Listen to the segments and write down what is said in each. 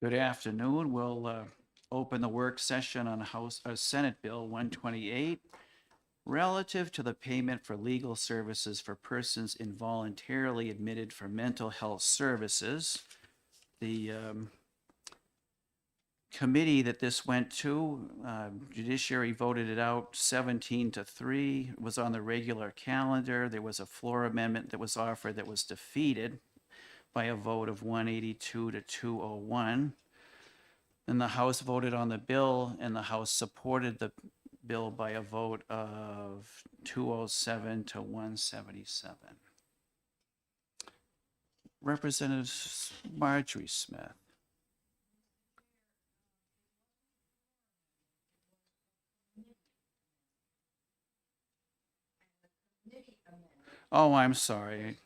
Good afternoon. We'll open the work session on Senate Bill 128 relative to the payment for legal services for persons involuntarily admitted for mental health services. The committee that this went to, Judiciary voted it out 17-3. It was on the regular calendar. There was a floor amendment that was offered that was defeated by a vote of 182 to 201. And the House voted on the bill, and the House supported the bill by a vote of 207 to 177. Representative Marjorie Smith. Oh, I'm sorry.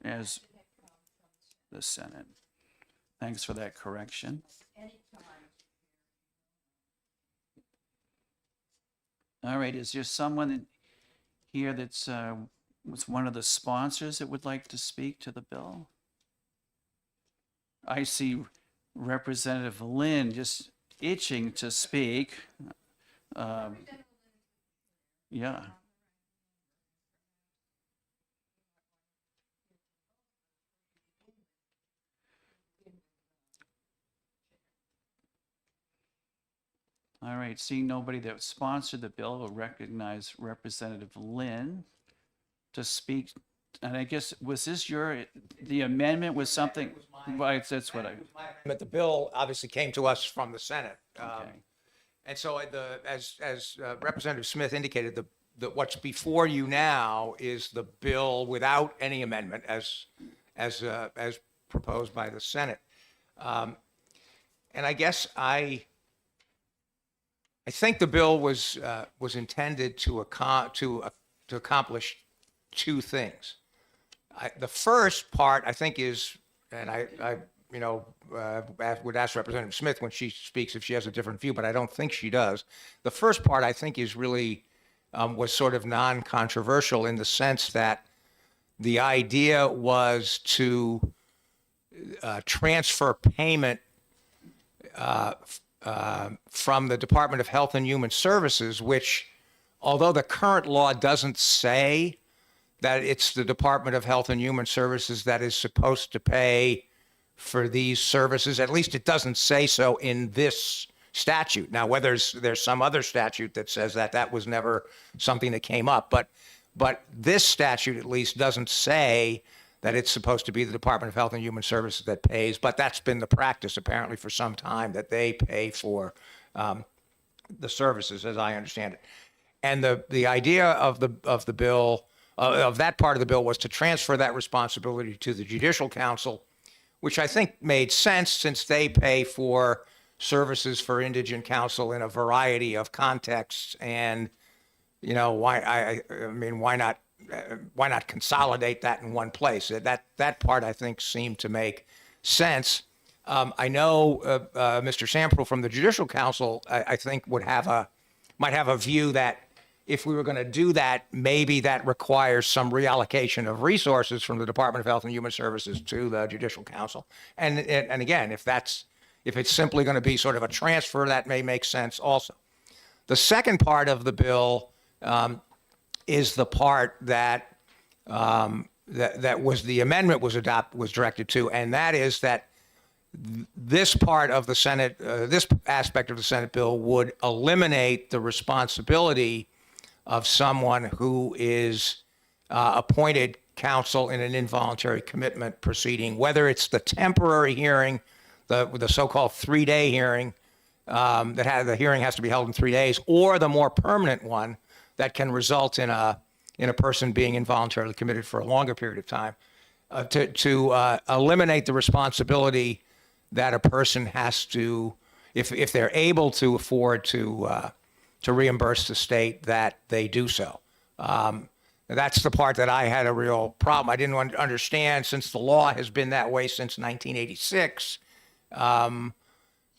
As the Senate. Thanks for that correction. All right, is there someone here that's was one of the sponsors that would like to speak to the bill? I see Representative Lynn just itching to speak. Yeah. All right, seeing nobody that sponsored the bill, will recognize Representative Lynn to speak. And I guess, was this the amendment was something, right, that's what I, But the bill obviously came to us from the Senate. okay. And so as Representative Smith indicated, what's before you now is the bill without any amendment as proposed by the Senate. And I guess I think the bill was intended to accomplish two things. The first part, I think, is, and I would ask Representative Smith when she speaks if she has a different view, but I don't think she does. The first part, I think, is really was sort of non-controversial in the sense that the idea was to transfer payment from the Department of Health and Human Services, which, although the current law doesn't say that it's the Department of Health and Human Services that is supposed to pay for these services, at least it doesn't say so in this statute. Now, whether there's some other statute that says that was never something that came up, but this statute at least doesn't say that it's supposed to be the Department of Health and Human Services that pays, but that's been the practice apparently for some time, that they pay for the services, as I understand it. And the idea of the bill, of that part of the bill, was to transfer that responsibility to the Judicial Council, which I think made sense since they pay for services for indigent counsel in a variety of contexts. And why not consolidate that in one place? That part, I think, seemed to make sense. I know Mr. Samprel from the Judicial Council, I think, might have a view that if we were going to do that, maybe that requires some reallocation of resources from the Department of Health and Human Services to the Judicial Council. And again, if it's simply going to be sort of a transfer, that may make sense also. The second part of the bill is the part that was the amendment was directed to, and that is that this part of the Senate, this aspect of the Senate bill would eliminate the responsibility of someone who is appointed counsel in an involuntary commitment proceeding, whether it's the temporary hearing, the so-called 3-day hearing, the hearing has to be held in 3 days, or the more permanent one that can result in a person being involuntarily committed for a longer period of time, to eliminate the responsibility that a person has to, if they're able to afford to reimburse the state, that they do so. That's the part that I had a real problem. I didn't understand, since the law has been that way since 1986. On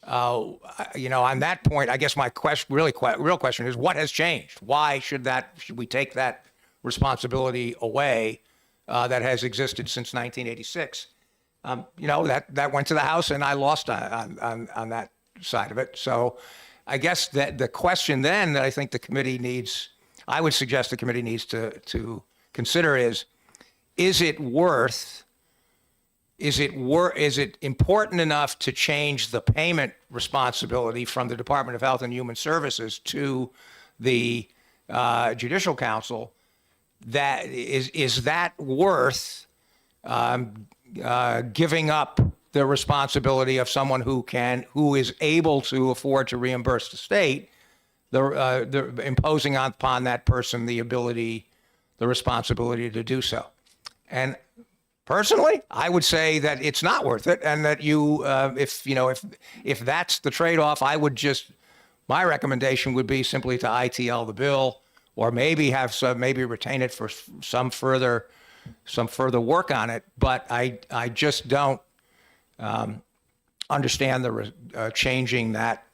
that point, I guess my real question is, what has changed? Why should we take that responsibility away that has existed since 1986. That went to the House, and I lost on that side of it. So I guess that the question then that I think the committee needs, I would suggest the committee needs to consider is it important enough to change the payment responsibility from the Department of Health and Human Services to the Judicial Council? That is that worth giving up the responsibility of someone who is able to afford to reimburse the state, imposing upon that person the responsibility to do so? And personally, I would say that it's not worth it, and that if that's the trade-off, my recommendation would be simply to ITL the bill, or maybe retain it for some further work on it. But I just don't understand changing that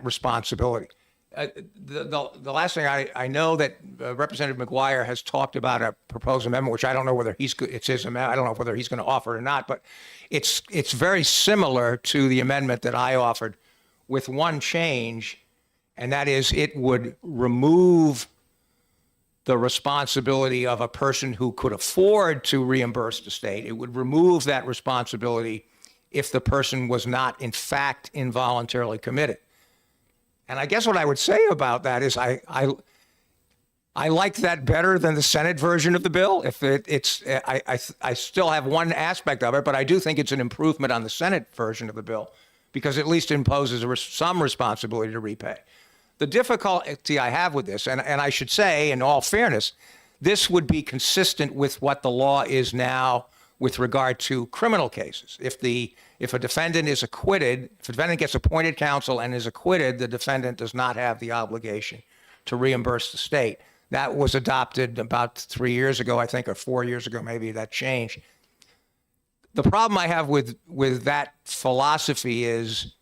responsibility. The last thing, I know that Representative McGuire has talked about a proposed amendment, which I don't know whether it's his amendment. I don't know whether he's going to offer it or not, but it's very similar to the amendment that I offered, with one change, and that is it would remove the responsibility of a person who could afford to reimburse the state. It would remove that responsibility if the person was not, in fact, involuntarily committed. And I guess what I would say about that is I like that better than the Senate version of the bill. I still have one aspect of it, but I do think it's an improvement on the Senate version of the bill, because at least imposes some responsibility to repay. The difficulty I have with this, and I should say, in all fairness, this would be consistent with what the law is now with regard to criminal cases. If a defendant is acquitted, if a defendant gets appointed counsel and is acquitted, the defendant does not have the obligation to reimburse the state. That was adopted about 3 years ago, I think, or 4 years ago, maybe that changed. The problem I have with that philosophy is,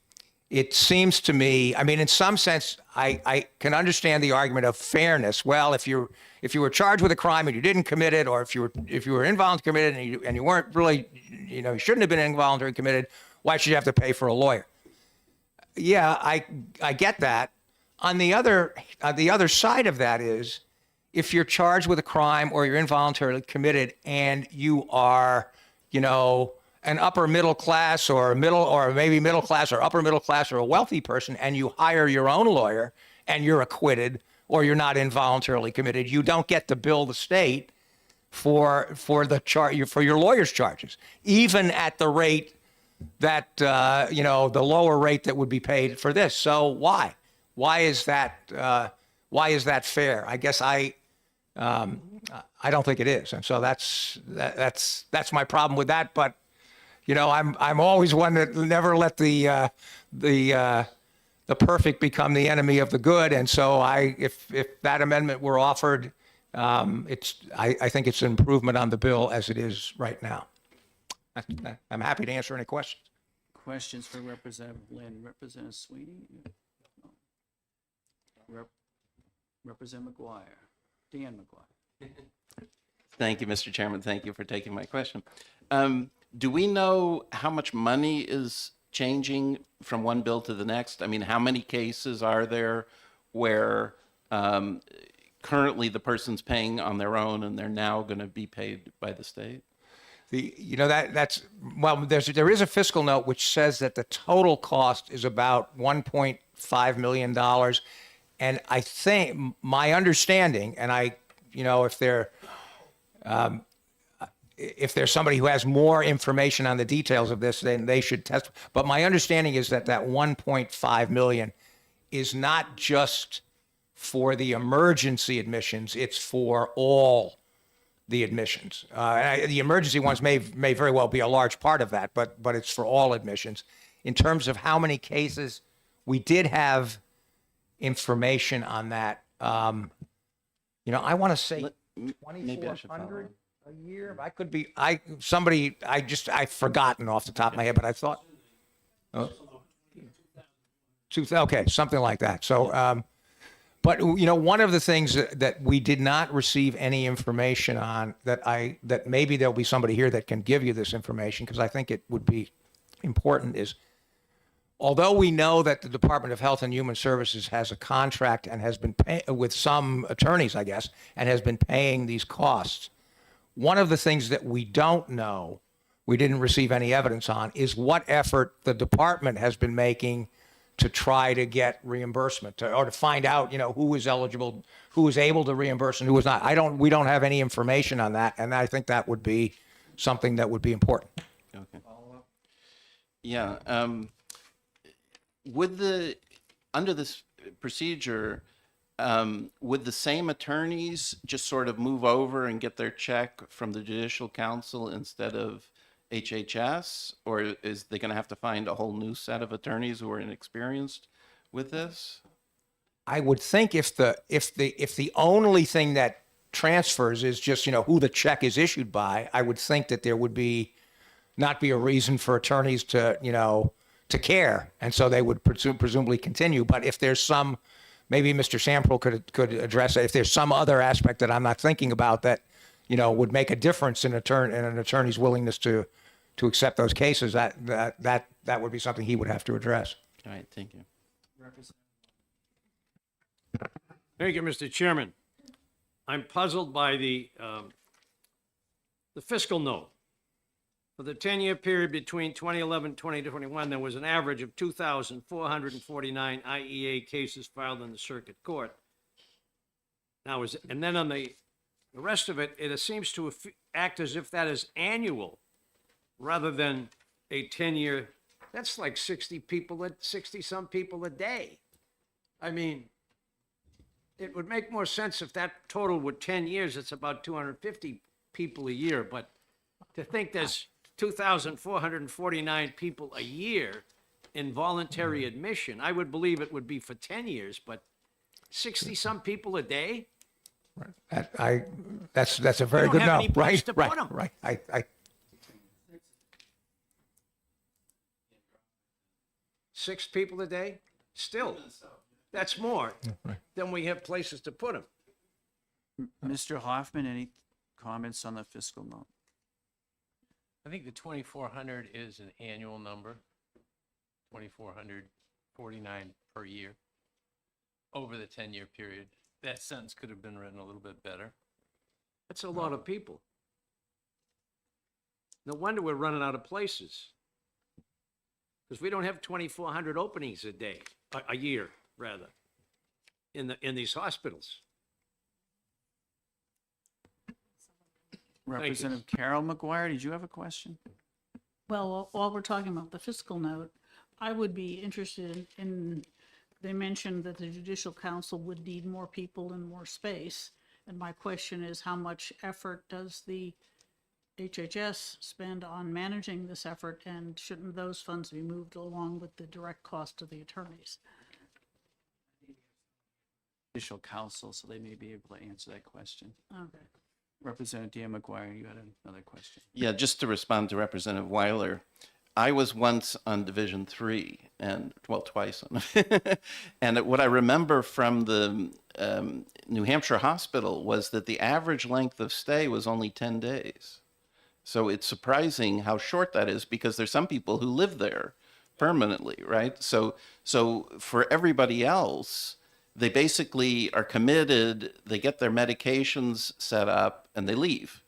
it seems to me, I mean, in some sense, I can understand the argument of fairness. Well, if you were charged with a crime and you didn't commit it, or if you were involuntarily committed and you weren't really, you shouldn't have been involuntarily committed, why should you have to pay for a lawyer? Yeah, I get that. On the other side of that is, if you're charged with a crime or you're involuntarily committed and you are, an upper middle class or maybe middle class or upper middle class or a wealthy person, and you hire your own lawyer and you're acquitted or you're not involuntarily committed, you don't get to bill the state for your lawyer's charges, even at the rate that the lower rate that would be paid for this. So why is that fair? I guess I don't think it is, and so that's my problem with that. But I'm always one that never let the perfect become the enemy of the good, and so if that amendment were offered, I think it's an improvement on the bill as it is right now. I'm happy to answer any questions. Questions for Representative Lynn? Representative Sweeney? Representative McGuire? Dan McGuire? Thank you, Mr. Chairman. Thank you for taking my question. Do we know how much money is changing from one bill to the next? I mean, how many cases are there where currently the person's paying on their own and they're now going to be paid by the state? There is a fiscal note which says that the total cost is about $1.5 million. And I think my understanding, and if there's somebody who has more information on the details of this, then they should test. But my understanding is that 1.5 million is not just for the emergency admissions; it's for all the admissions. The emergency ones may very well be a large part of that, but it's for all admissions. In terms of how many cases, we did have information on that. I want to say 2,400 a year. I could be. I've forgotten off the top of my head, but I thought. Okay, something like that. So, But one of the things that we did not receive any information on that maybe there'll be somebody here that can give you this information, because I think it would be important, is although we know that the Department of Health and Human Services has a contract and has been with some attorneys, I guess, and has been paying these costs, one of the things that we don't know, we didn't receive any evidence on, is what effort the department has been making to try to get reimbursement, or to find out, who is eligible, who is able to reimburse and who is not. We don't have any information on that, and I think that would be something that would be important. Okay. Yeah. Under this procedure, would the same attorneys just sort of move over and get their check from the Judicial Council instead of HHS, or is they going to have to find a whole new set of attorneys who are inexperienced with this? I would think if the only thing that transfers is just who the check is issued by, I would think that there would not be a reason for attorneys to to care, and so they would presumably continue. But if there's maybe Mr. Sampral could address it. If there's some other aspect that I'm not thinking about that would make a difference in an attorney's willingness to accept those cases, that would be something he would have to address. All right, thank you. Thank you, Mr. Chairman. I'm puzzled by the fiscal note. For the 10-year period between 2011 and 2021, there was an average of 2,449 IEA cases filed in the circuit court. Now, and then on the rest of it, it seems to act as if that is annual rather than a 10-year. That's like 60-some people a day. I mean, it would make more sense if that total were 10 years, it's about 250 people a year. But to think there's 2,449 people a year in voluntary admission, I would believe it would be for 10 years, but 60-some people a day? That's a very don't good have no. any place Right, to put right, 'em. right. I 6 people a day? Still, that's more than we have places to put them. Mr. Hoffman, any comments on the fiscal note? I think the 2,400 is an annual number, 2,449 per year over the 10-year period. That sentence could have been written a little bit better. That's a lot of people. No wonder we're running out of places. Because we don't have 2,400 openings a day, a year, rather, in these hospitals. Representative Carol McGuire, did you have a question? Well, while we're talking about the fiscal note, I would be interested in, they mentioned that the Judicial Council would need more people and more space. And my question is, how much effort does the HHS spend on managing this effort, and shouldn't those funds be moved along with the direct cost of the attorneys? Judicial Council, so they may be able to answer that question. Okay. Representative Dan McGuire, you had another question. Yeah, just to respond to Representative Weiler, I was once on Division 3, and well, twice. And what I remember from the New Hampshire hospital was that the average length of stay was only 10 days. So it's surprising how short that is, because there's some people who live there permanently, right? So for everybody else, they basically are committed, they get their medications set up, and they leave.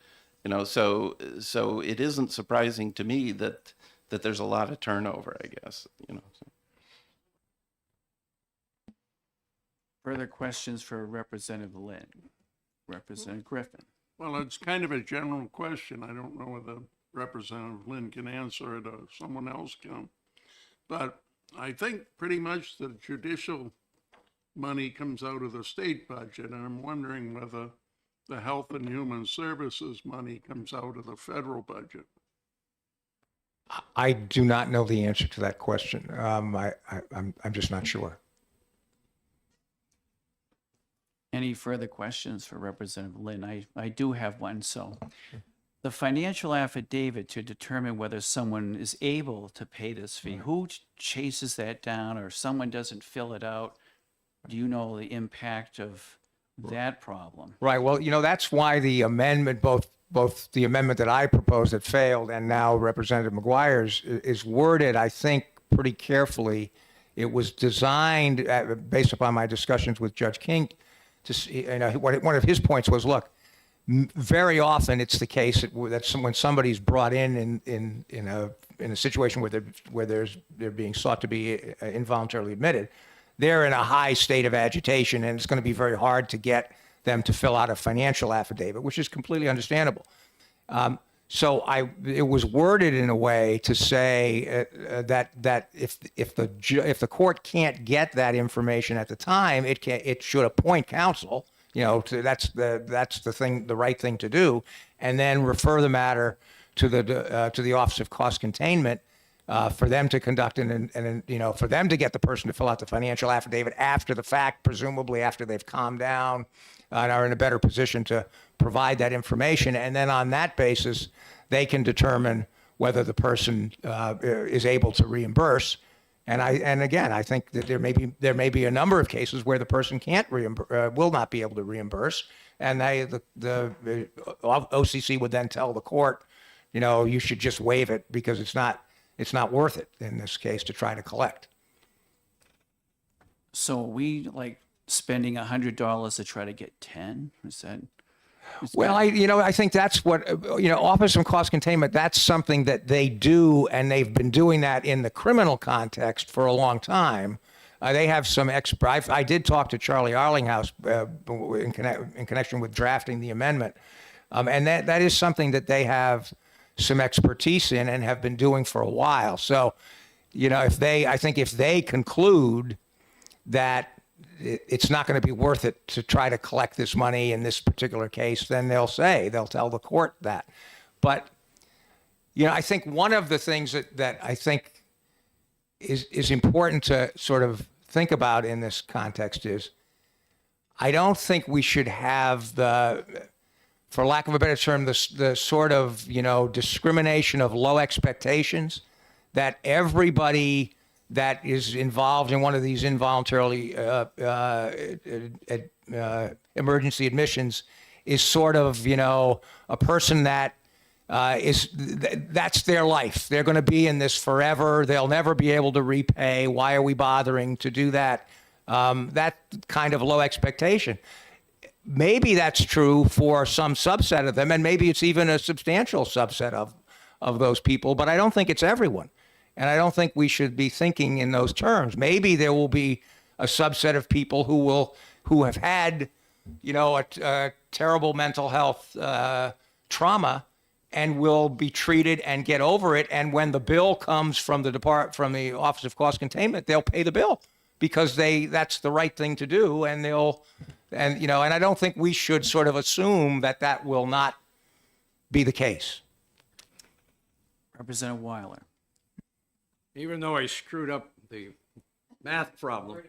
So it isn't surprising to me that there's a lot of turnover, I guess. Further questions for Representative Lynn? Representative Griffin? Well, it's kind of a general question. I don't know whether Representative Lynn can answer it or someone else can. But I think pretty much the judicial money comes out of the state budget, and I'm wondering whether the Health and Human Services money comes out of the federal budget. I do not know the answer to that question. I'm just not sure. Any further questions for Representative Lynn? I do have one. So the financial affidavit to determine whether someone is able to pay this fee, who chases that down, or someone doesn't fill it out? Do you know the impact of that problem? Right. Well, that's why the amendment, both the amendment that I proposed that failed and now Representative McGuire's is worded, I think, pretty carefully. It was designed based upon my discussions with Judge King to see, one of his points was, look, very often it's the case that when somebody's brought in a situation where they're being sought to be involuntarily admitted, they're in a high state of agitation, and it's going to be very hard to get them to fill out a financial affidavit, which is completely understandable. So it was worded in a way to say that if the court can't get that information at the time, it should appoint counsel. That's the right thing to do, and then refer the matter to the Office of Cost Containment for them to conduct and for them to get the person to fill out the financial affidavit after the fact, presumably after they've calmed down and are in a better position to provide that information, and then on that basis, they can determine whether the person is able to reimburse. And again, I think that there may be a number of cases where the person can't will not be able to reimburse, and the OCC would then tell the court, you should just waive it because it's not worth it in this case to try to collect. So are we like spending $100 to try to get 10? Is that? Well, I think that's what, Office of Cost Containment, that's something that they do, and they've been doing that in the criminal context for a long time. They have some I did talk to Charlie Arlinghouse in connection with drafting the amendment, and that is something that they have some expertise in and have been doing for a while. So, if they conclude that it's not going to be worth it to try to collect this money in this particular case, then they'll tell the court that. But, I think one of the things that I think is important to sort of think about in this context is I don't think we should have for lack of a better term, the sort of, discrimination of low expectations that everybody that is involved in one of these involuntarily emergency admissions is sort of, a person that that's their life. They're going to be in this forever. They'll never be able to repay. Why are we bothering to do that? That kind of low expectation. Maybe that's true for some subset of them, and maybe it's even a substantial subset of those people, but I don't think it's everyone. And I don't think we should be thinking in those terms. Maybe there will be a subset of people who have had, a terrible mental health trauma and will be treated and get over it. And when the bill comes from the Office of Cost Containment, they'll pay the bill because that's the right thing to do. And and I don't think we should sort of assume that will not be the case. Representative Weiler. Even though I screwed up the math problem.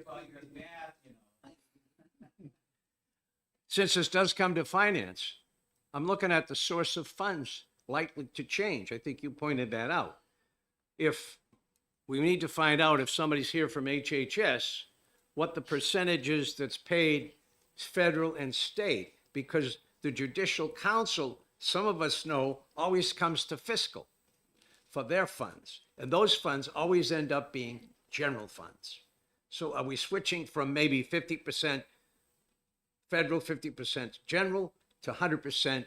Since this does come to finance, I'm looking at the source of funds likely to change. I think you pointed that out. If we need to find out if somebody's here from HHS, what the percentage is that's paid federal and state, because the Judicial Council, some of us know, always comes to fiscal for their funds. And those funds always end up being general funds. So are we switching from maybe 50% federal, 50% general to 100%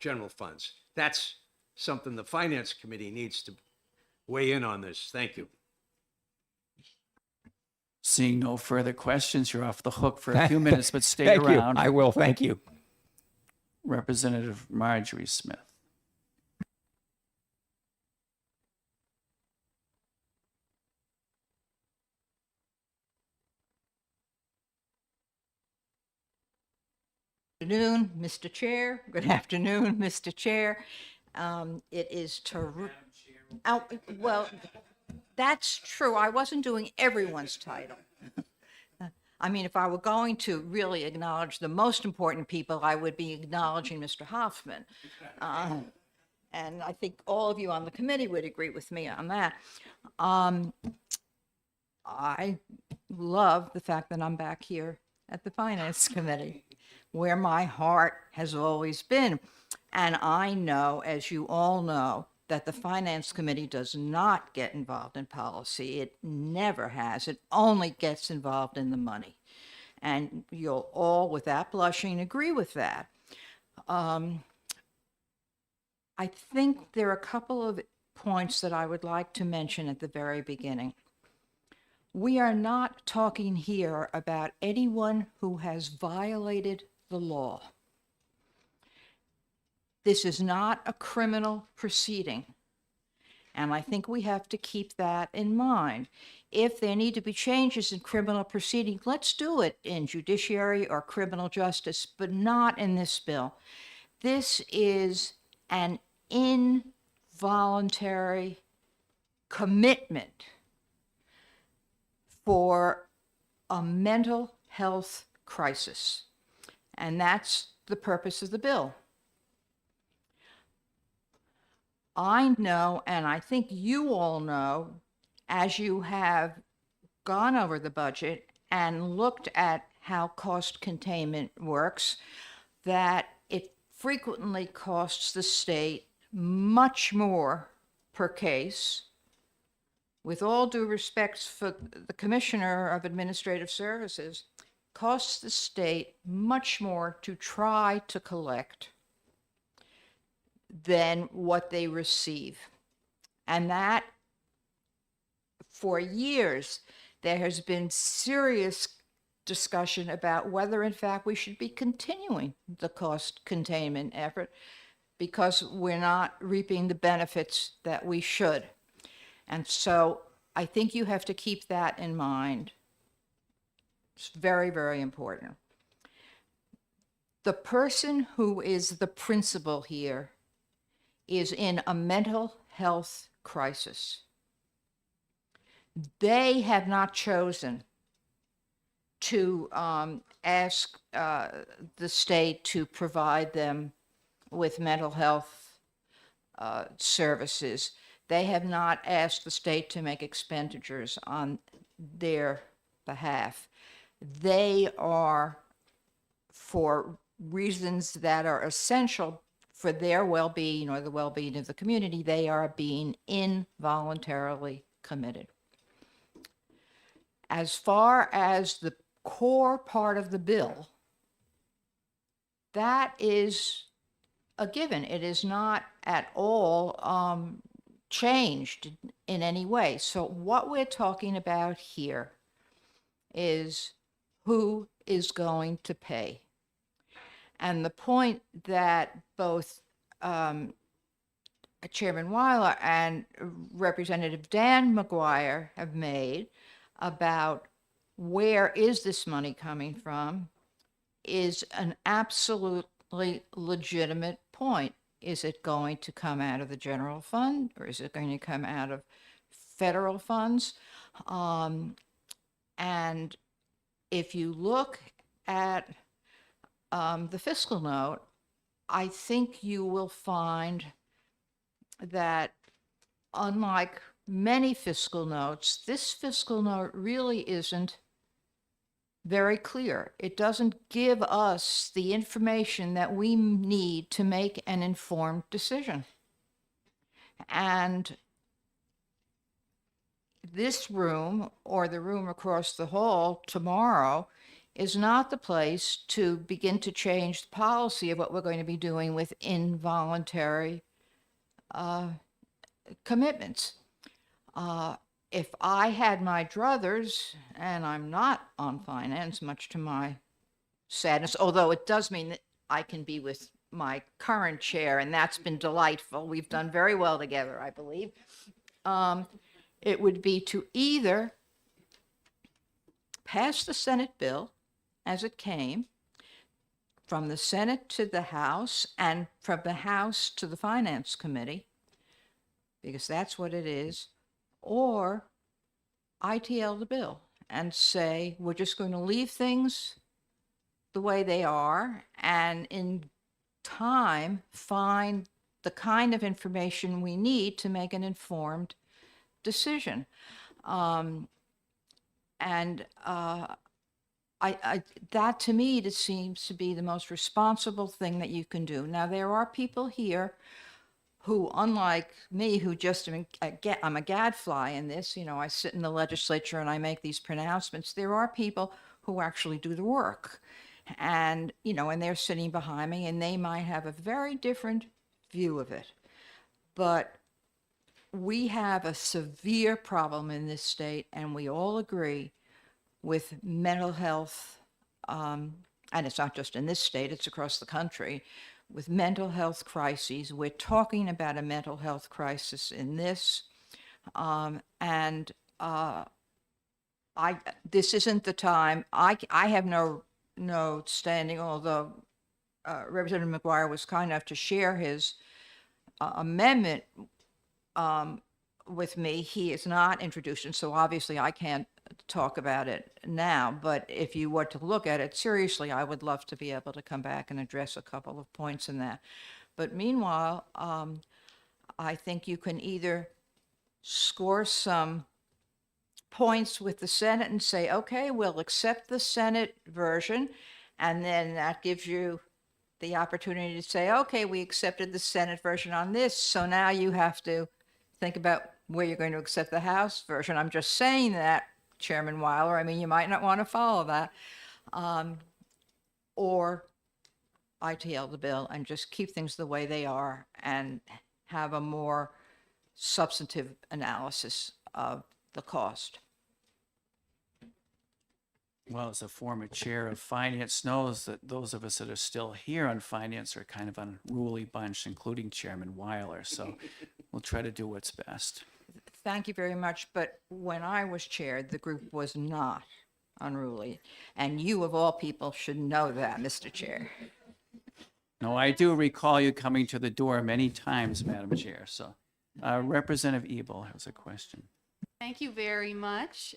general funds? That's something the Finance Committee needs to weigh in on this. Thank you. Seeing no further questions, you're off the hook for a few minutes, but stay Thank around. you. I will. Thank you. Representative Marjorie Smith. Afternoon, Mr. Chair. Good afternoon, Mr. Chair. It is well, that's true. I wasn't doing everyone's title. I mean, if I were going to really acknowledge the most important people, I would be acknowledging Mr. Hoffman. And I think all of you on the committee would agree with me on that. I love the fact that I'm back here at the Finance Committee, where my heart has always been. And I know, as you all know, that the Finance Committee does not get involved in policy. It never has. It only gets involved in the money. And you'll all, without blushing, agree with that. I think there are a couple of points that I would like to mention at the very beginning. We are not talking here about anyone who has violated the law. This is not a criminal proceeding. And I think we have to keep that in mind. If there need to be changes in criminal proceeding, let's do it in judiciary or criminal justice, but not in this bill. This is an involuntary commitment for a mental health crisis. And that's the purpose of the bill. I know, and I think you all know, as you have gone over the budget and looked at how cost containment works, that it frequently costs the state much more per case. With all due respect for the Commissioner of Administrative Services, costs the state much more to try to collect than what they receive. And that, for years, there has been serious discussion about whether, in fact, we should be continuing the cost containment effort because we're not reaping the benefits that we should. And so I think you have to keep that in mind. It's very, very important. The person who is the principal here is in a mental health crisis. They have not chosen to ask the state to provide them with mental health services. They have not asked the state to make expenditures on their behalf. They are, for reasons that are essential for their well-being or the well-being of the community, they are being involuntarily committed. As far as the core part of the bill, that is a given. It is not at all changed in any way. So what we're talking about here is who is going to pay. And the point that both Chairman Weiler and Representative Dan McGuire have made about where is this money coming from is an absolutely legitimate point. Is it going to come out of the general fund, or is it going to come out of federal funds? And if you look at the fiscal note, I think you will find that unlike many fiscal notes, this fiscal note really isn't very clear. It doesn't give us the information that we need to make an informed decision. And this room, or the room across the hall tomorrow, is not the place to begin to change the policy of what we're going to be doing with involuntary commitments. If I had my druthers, and I'm not on finance, much to my sadness, although it does mean that I can be with my current chair, and that's been delightful. We've done very well together, I believe. It would be to either pass the Senate bill as it came, from the Senate to the House, and from the House to the Finance Committee, because that's what it is, or ITL the bill and say, we're just going to leave things the way they are, and in time find the kind of information we need to make an informed decision. And that to me, it seems to be the most responsible thing that you can do. Now, there are people here who, unlike me, who just I'm a gadfly in this, you know, I sit in the legislature and I make these pronouncements. There are people who actually do the work. And, you know, and they're sitting behind me and they might have a very different view of it. But we have a severe problem in this state, and we all agree with mental health, and it's not just in this state, it's across the country, with mental health crises. We're talking about a mental health crisis in this, and this isn't the time. I have no standing, although Representative McGuire was kind enough to share his amendment with me. He is not introduced, and so obviously I can't talk about it now. But if you were to look at it seriously, I would love to be able to come back and address a couple of points in that. But meanwhile, I think you can either score some points with the Senate and say, okay, we'll accept the Senate version, and then that gives you the opportunity to say, okay, we accepted the Senate version on this, so now you have to think about where you're going to accept the House version. I'm just saying that, Chairman Weiler. I mean, you might not want to follow that. Or ITL the bill and just keep things the way they are and have a more substantive analysis of the cost. Well, as a former chair of finance knows that those of us that are still here on finance are kind of an unruly bunch, including Chairman Weiler. So we'll try to do what's best. Thank you very much. But when I was chair, the group was not unruly. And you, of all people, should know that, Mr. Chair. No, I do recall you coming to the door many times, Madam Chair. So Representative Ebel has a question. Thank you very much.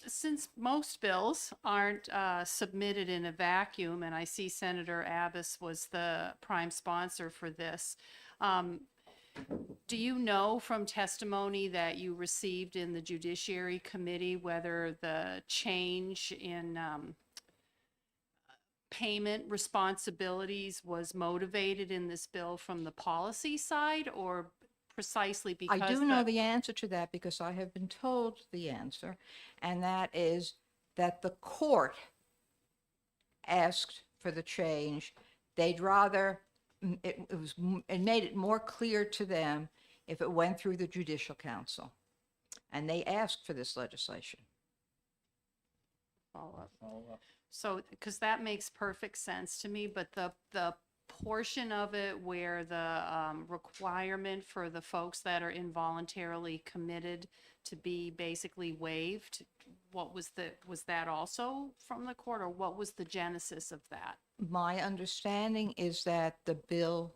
Since most bills aren't submitted in a vacuum, and I see Senator Abbas was the prime sponsor for this, do you know from testimony that you received in the Judiciary Committee whether the change in payment responsibilities was motivated in this bill from the policy side, or precisely because I do know the answer to that because I have been told the answer, and that is that the court asked for the change. They'd rather, it made it more clear to them if it went through the Judicial Council, and they asked for this legislation. follow up. So, because that makes perfect sense to me, but the portion of it where the requirement for the folks that are involuntarily committed to be basically waived, was that also from the court, or what was the genesis of that? My understanding is that the bill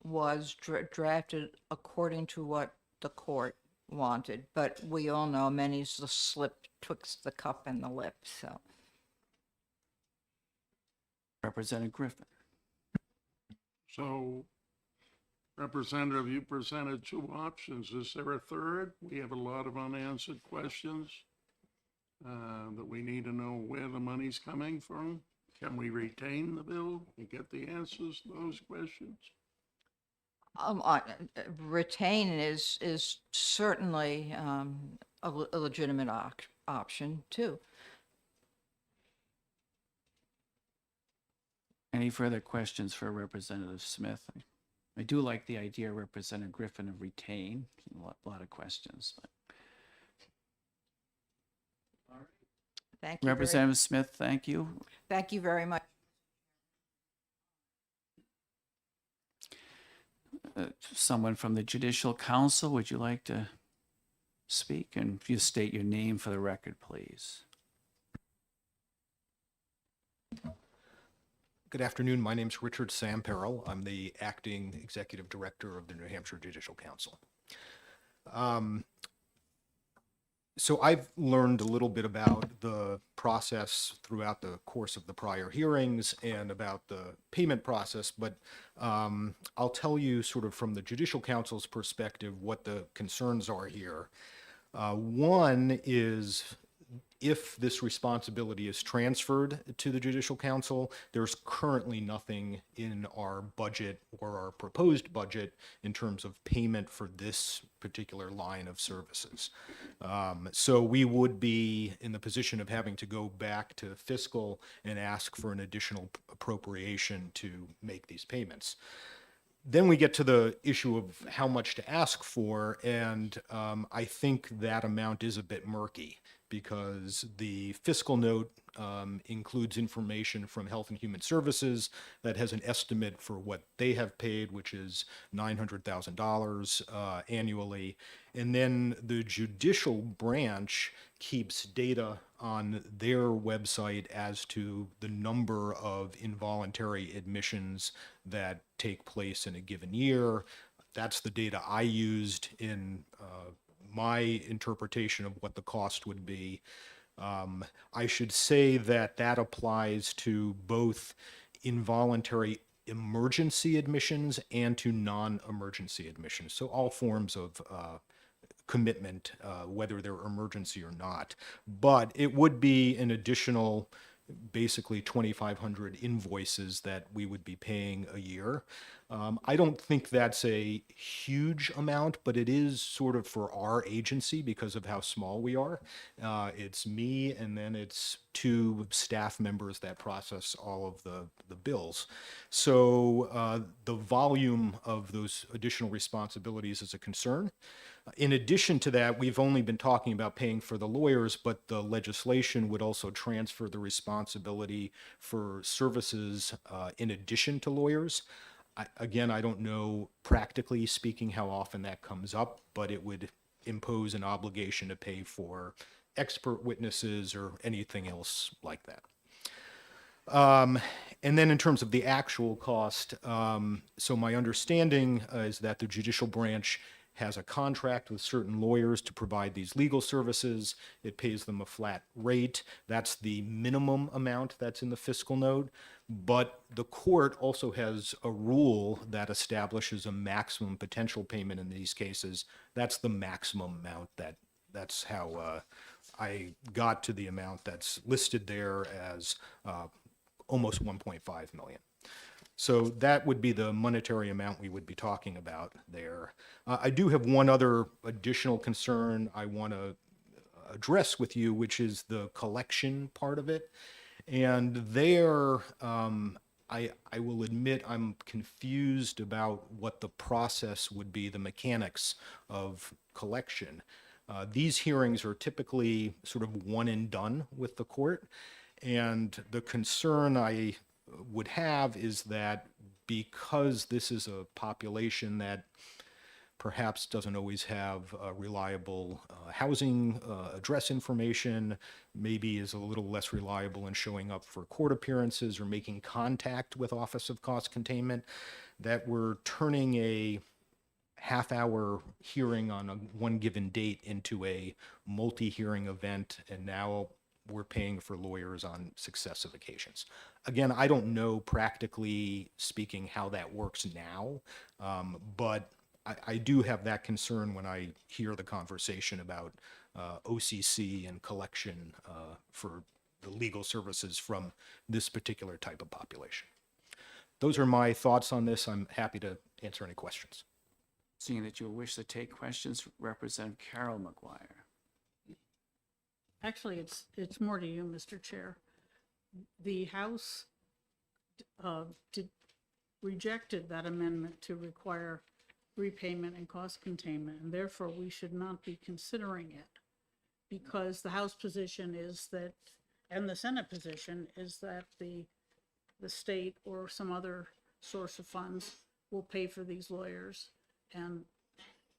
was drafted according to what the court wanted, but we all know many's the slip twixt the cup and the lip, so. Representative Griffin. So, Representative, you presented two options. Is there a third? We have a lot of unanswered questions that we need to know where the money's coming from. Can we retain the bill and get the answers to those questions? Retain is certainly a legitimate option too. Any further questions for Representative Smith? I do like the idea, Representative Griffin, of retain. A lot of questions. But. Thank you. Representative Smith, thank you. Thank you very much. Someone from the Judicial Council, would you like to speak? And if you state your name for the record, please. Good afternoon. My name's Richard Samperl. I'm the acting executive director of the New Hampshire Judicial Council. So I've learned a little bit about the process throughout the course of the prior hearings and about the payment process, but I'll tell you sort of from the Judicial Council's perspective what the concerns are here. One is if this responsibility is transferred to the Judicial Council, there's currently nothing in our budget or our proposed budget in terms of payment for this particular line of services. So we would be in the position of having to go back to fiscal and ask for an additional appropriation to make these payments. Then we get to the issue of how much to ask for, and I think that amount is a bit murky because the fiscal note includes information from Health and Human Services that has an estimate for what they have paid, which is $900,000 annually. And then the judicial branch keeps data on their website as to the number of involuntary admissions that take place in a given year. That's the data I used in my interpretation of what the cost would be. I should say that that applies to both involuntary emergency admissions and to non-emergency admissions. So all forms of commitment, whether they're emergency or not. But it would be an additional basically 2,500 invoices that we would be paying a year. I don't think that's a huge amount, but it is sort of for our agency because of how small we are. It's me and then it's 2 staff members that process all of the bills. So the volume of those additional responsibilities is a concern. In addition to that, we've only been talking about paying for the lawyers, but the legislation would also transfer the responsibility for services in addition to lawyers. Again, I don't know, practically speaking, how often that comes up, but it would impose an obligation to pay for expert witnesses or anything else like that. And then in terms of the actual cost, so my understanding is that the judicial branch has a contract with certain lawyers to provide these legal services. It pays them a flat rate. That's the minimum amount that's in the fiscal note. But the court also has a rule that establishes a maximum potential payment in these cases. That's the maximum amount that's how I got to the amount that's listed there as almost 1.5 million. So that would be the monetary amount we would be talking about there. I do have one other additional concern I want to address with you, which is the collection part of it. And there, I will admit I'm confused about what the process would be, the mechanics of collection. These hearings are typically sort of one and done with the court. And the concern I would have is that because this is a population that perhaps doesn't always have reliable housing address information, maybe is a little less reliable in showing up for court appearances or making contact with Office of Cost Containment, that we're turning a half-hour hearing on one given date into a multi-hearing event, and now we're paying for lawyers on successive occasions. Again, I don't know practically speaking how that works now, but I do have that concern when I hear the conversation about OCC and collection for the legal services from this particular type of population. Those are my thoughts on this. I'm happy to answer any questions. Seeing that you wish to take questions, Representative Carol McGuire. Actually, it's more to you, Mr. Chair. The House rejected that amendment to require repayment and cost containment, and therefore we should not be considering it, because the House position is that, and the Senate position is that the state or some other source of funds will pay for these lawyers, and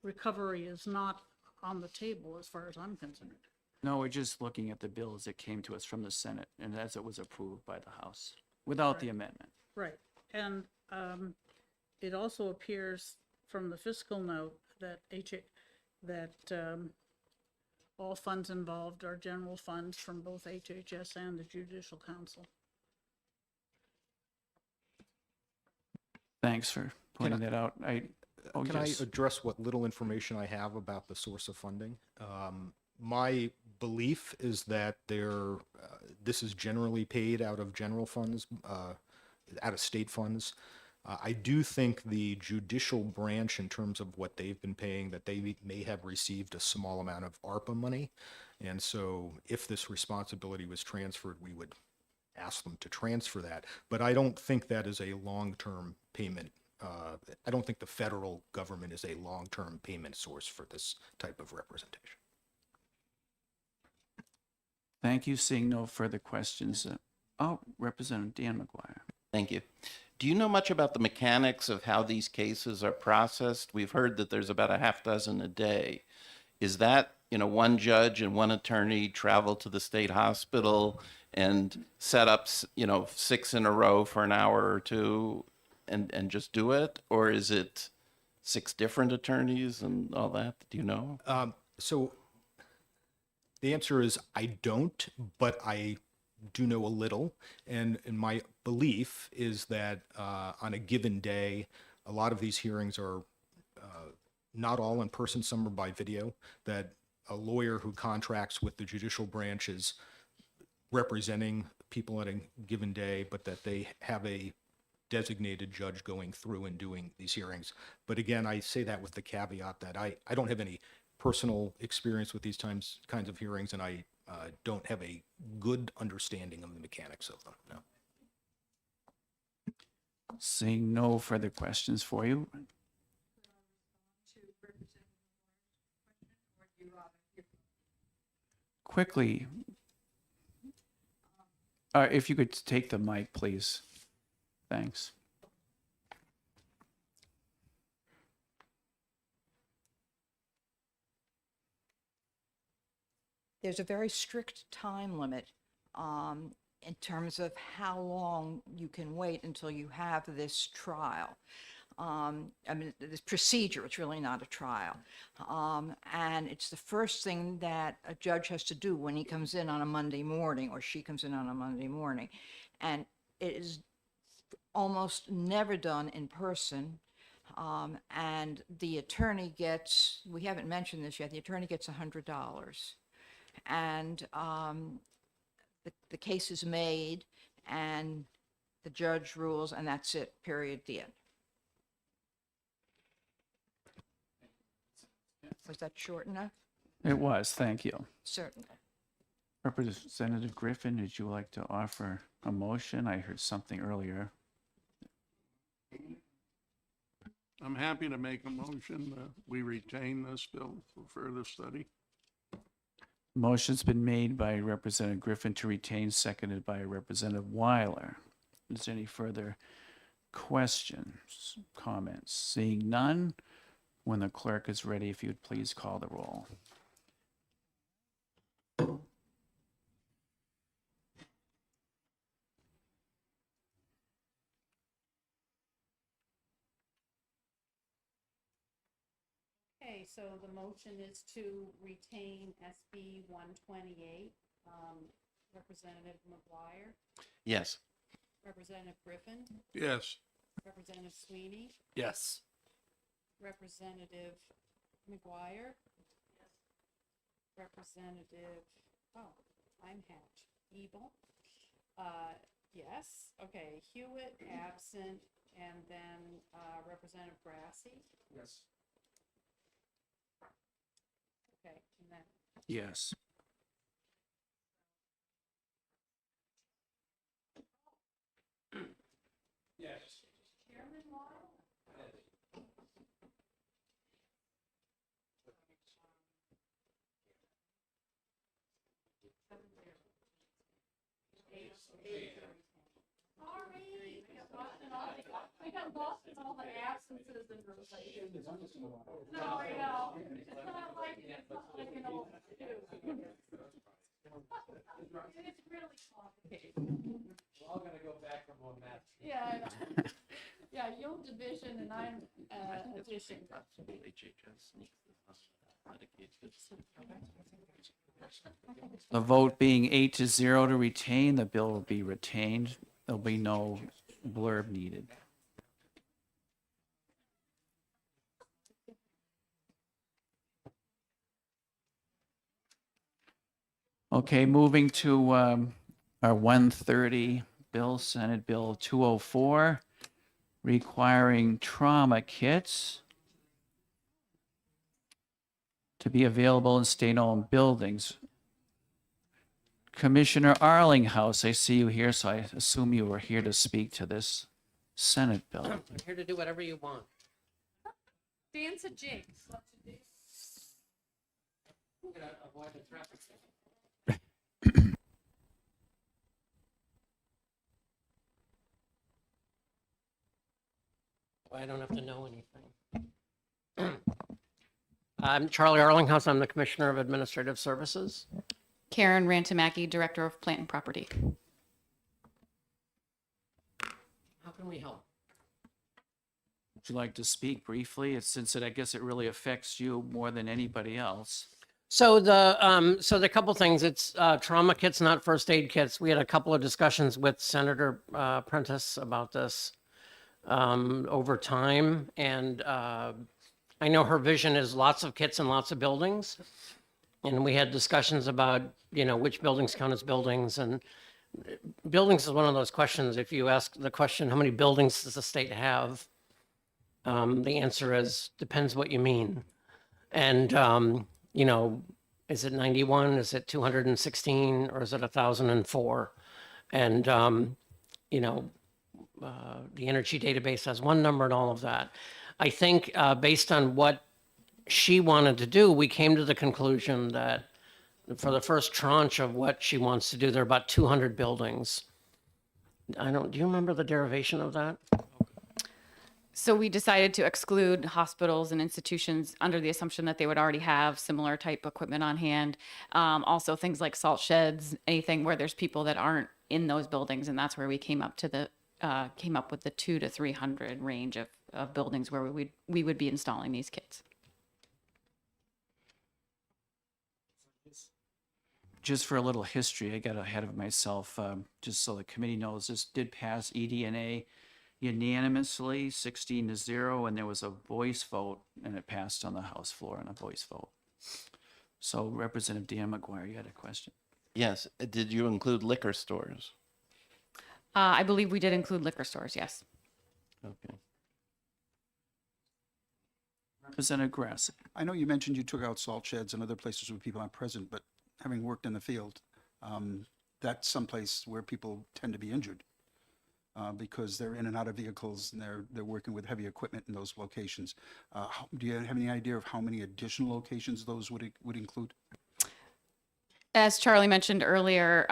recovery is not on the table as far as I'm concerned. No, we're just looking at the bill as it came to us from the Senate and as it was approved by the House, without the amendment. Right, and it also appears from the fiscal note that all funds involved are general funds from both HHS and the Judicial Council. Thanks for pointing that out. Oh, Can yes. I address what little information I have about the source of funding? My belief is that this is generally paid out of general funds, out of state funds. I do think the judicial branch, in terms of what they've been paying, that they may have received a small amount of ARPA money. And so if this responsibility was transferred, we would ask them to transfer that. But I don't think that is a long-term payment. I don't think the federal government is a long-term payment source for this type of representation. Thank you. Seeing no further questions. Representative Dan McGuire. Thank you. Do you know much about the mechanics of how these cases are processed? We've heard that there's about a half dozen a day. Is that, one judge and one attorney travel to the state hospital and set up, 6 in a row for an hour or two and just do it? Or is it 6 different attorneys and all that? Do you know? So the answer is I don't, but I do know a little. And my belief is that on a given day, a lot of these hearings are not all in person, some are by video, that a lawyer who contracts with the judicial branch is representing people at a given day, but that they have a designated judge going through and doing these hearings. But again, I say that with the caveat that I don't have any personal experience with these kinds of hearings, and I don't have a good understanding of the mechanics of them. No. Seeing no further questions for you. Quickly, if you could take the mic, please. Thanks. There's a very strict time limit in terms of how long you can wait until you have this trial. This procedure, it's really not a trial. And it's the first thing that a judge has to do when he comes in on a Monday morning or she comes in on a Monday morning. And it is almost never done in person. And the attorney gets, we haven't mentioned this yet, the attorney gets $100. And the case is made and the judge rules and that's it, period, the end. Was that short enough? It was, thank you. Certainly. Representative Griffin, would you like to offer a motion? I heard something earlier. I'm happy to make a motion that we retain this bill for further study. Motion's been made by Representative Griffin to retain, seconded by Representative Weiler. Is there any further questions, comments? Seeing none, when the clerk is ready, if you would please call the roll. Okay, so the motion is to retain SB 128. Representative McGuire, Yes. Representative Griffin, Yes. Representative Sweeney, Yes. Representative McGuire. Representative, I'm Hatch, Ebel. Yes, okay, Hewitt, absent, and then Representative Brassey. Yes. Okay, and then Yes. Yes. Chairman Lyle. Sorry, I got lost in all the absences and relations. No, I know. It's not like an old two. It's really complicated. We're all gonna go back from one match. Yeah, I know. Yeah, you're division and I'm addition. The vote being 8-0 to retain, the bill will be retained. There'll be no blurb needed. Okay, moving to our 130 bill, Senate Bill 204, requiring trauma kits to be available in state-owned buildings. Commissioner Arlinghouse, I see you here, so I assume you were here to speak to this Senate bill. I'm here to do whatever you want. Dance a jig. I'm gonna avoid the traffic signal. I don't have to know anything. I'm Charlie Arlinghouse. I'm the Commissioner of Administrative Services. Karen Rantamaki, Director of Plant and Property. How can we help? Would you like to speak briefly? Since I guess it really affects you more than anybody else. So the couple things, it's trauma kits, not first aid kits. We had a couple of discussions with Senator Prentice about this over time. And I know her vision is lots of kits and lots of buildings. And we had discussions about, which buildings count as buildings. And buildings is one of those questions. If you ask the question, how many buildings does the state have? The answer is, depends what you mean. And, is it 91? Is it 216? Or is it 1,004? And, the energy database has one number and all of that. I think based on what she wanted to do, we came to the conclusion that for the first tranche of what she wants to do, there are about 200 buildings. Do you remember the derivation of that? So we decided to exclude hospitals and institutions under the assumption that they would already have similar type equipment on hand. Also things like salt sheds, anything where there's people that aren't in those buildings. And that's where we came up with the 200 to 300 range of buildings where we would be installing these kits. Just for a little history, I got ahead of myself, just so the committee knows, this did pass EDNA unanimously, 16-0, and there was a voice vote, and it passed on the House floor on a voice vote. So Representative Dan McGuire, you had a question? Yes. Did you include liquor stores? I believe we did include liquor stores, yes. Okay. Representative Grassi. I know you mentioned you took out salt sheds and other places where people aren't present, but having worked in the field, that's someplace where people tend to be injured because they're in and out of vehicles and they're working with heavy equipment in those locations. Do you have any idea of how many additional locations those would include? As Charlie mentioned earlier,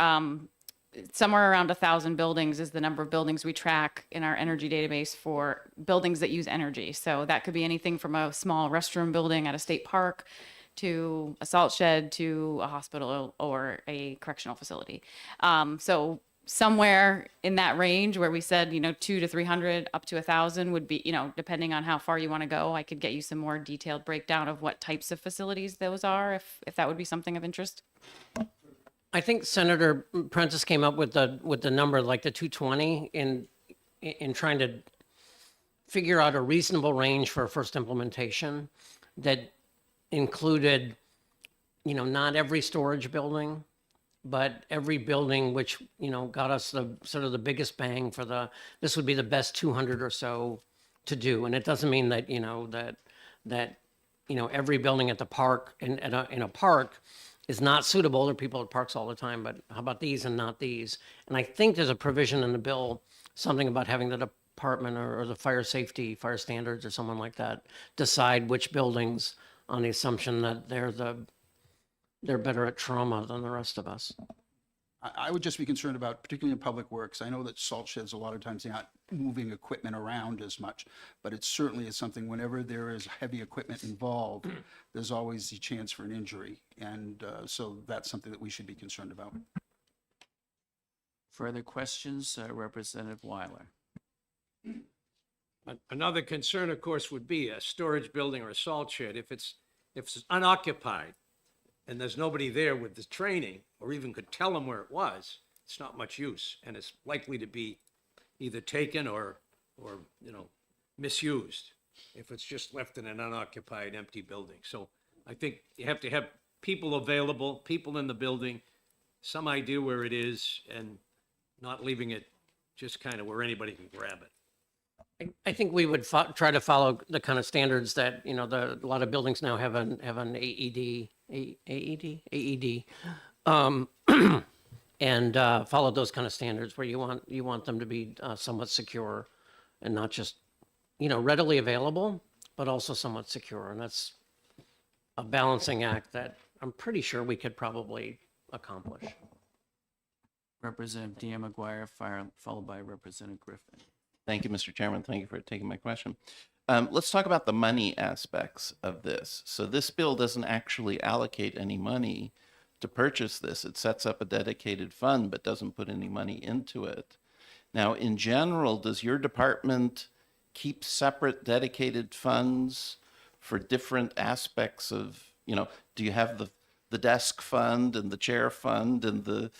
somewhere around 1,000 buildings is the number of buildings we track in our energy database for buildings that use energy. So that could be anything from a small restroom building at a state park to a salt shed to a hospital or a correctional facility. So somewhere in that range where we said, 200 to 300 up to 1,000 would be, depending on how far you want to go. I could get you some more detailed breakdown of what types of facilities those are, if that would be something of interest. I think Senator Prentice came up with the number like the 220 in trying to figure out a reasonable range for a first implementation that included, not every storage building, but every building which, got us the sort of the biggest bang for this would be the best 200 or so to do. And it doesn't mean that, every building at the park in a park is not suitable. There are people at parks all the time, but how about these and not these? And I think there's a provision in the bill, something about having the department or the fire standards or someone like that decide which buildings on the assumption that they're better at trauma than the rest of us. I would just be concerned about, particularly in public works. I know that salt sheds, a lot of times they're not moving equipment around as much, but it certainly is something whenever there is heavy equipment involved, there's always the chance for an injury. And so that's something that we should be concerned about. Further questions, Representative Weiler? Another concern, of course, would be a storage building or a salt shed. If it's unoccupied and there's nobody there with the training or even could tell them where it was, it's not much use. And it's likely to be either taken or misused if it's just left in an unoccupied, empty building. So I think you have to have people available, people in the building some idea where it is and not leaving it just kind of where anybody can grab it. I think we would try to follow the kind of standards that, a lot of buildings now have an AED, and follow those kind of standards where you want them to be somewhat secure and not just, readily available, but also somewhat secure. And that's a balancing act that I'm pretty sure we could probably accomplish. Representative Dean McGuire, followed by Representative Griffin. Thank you, Mr. Chairman. Thank you for taking my question. Let's talk about the money aspects of this. So this bill doesn't actually allocate any money to purchase this. It sets up a dedicated fund, but doesn't put any money into it. Now, in general, does your department keep separate dedicated funds for different aspects of, do you have the desk fund and the chair fund and the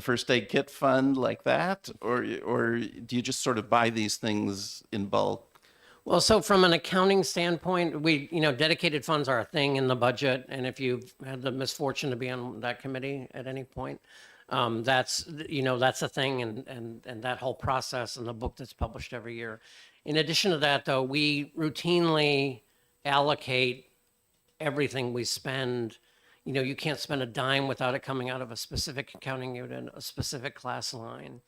first aid kit fund like that? Or do you just sort of buy these things in bulk? Well, so from an accounting standpoint, dedicated funds are a thing in the budget. And if you've had the misfortune to be on that committee at any point, that's a thing, and that whole process and the book that's published every year. In addition to that, though, we routinely allocate everything we spend. You can't spend a dime without it coming out of a specific accounting unit, a specific class line.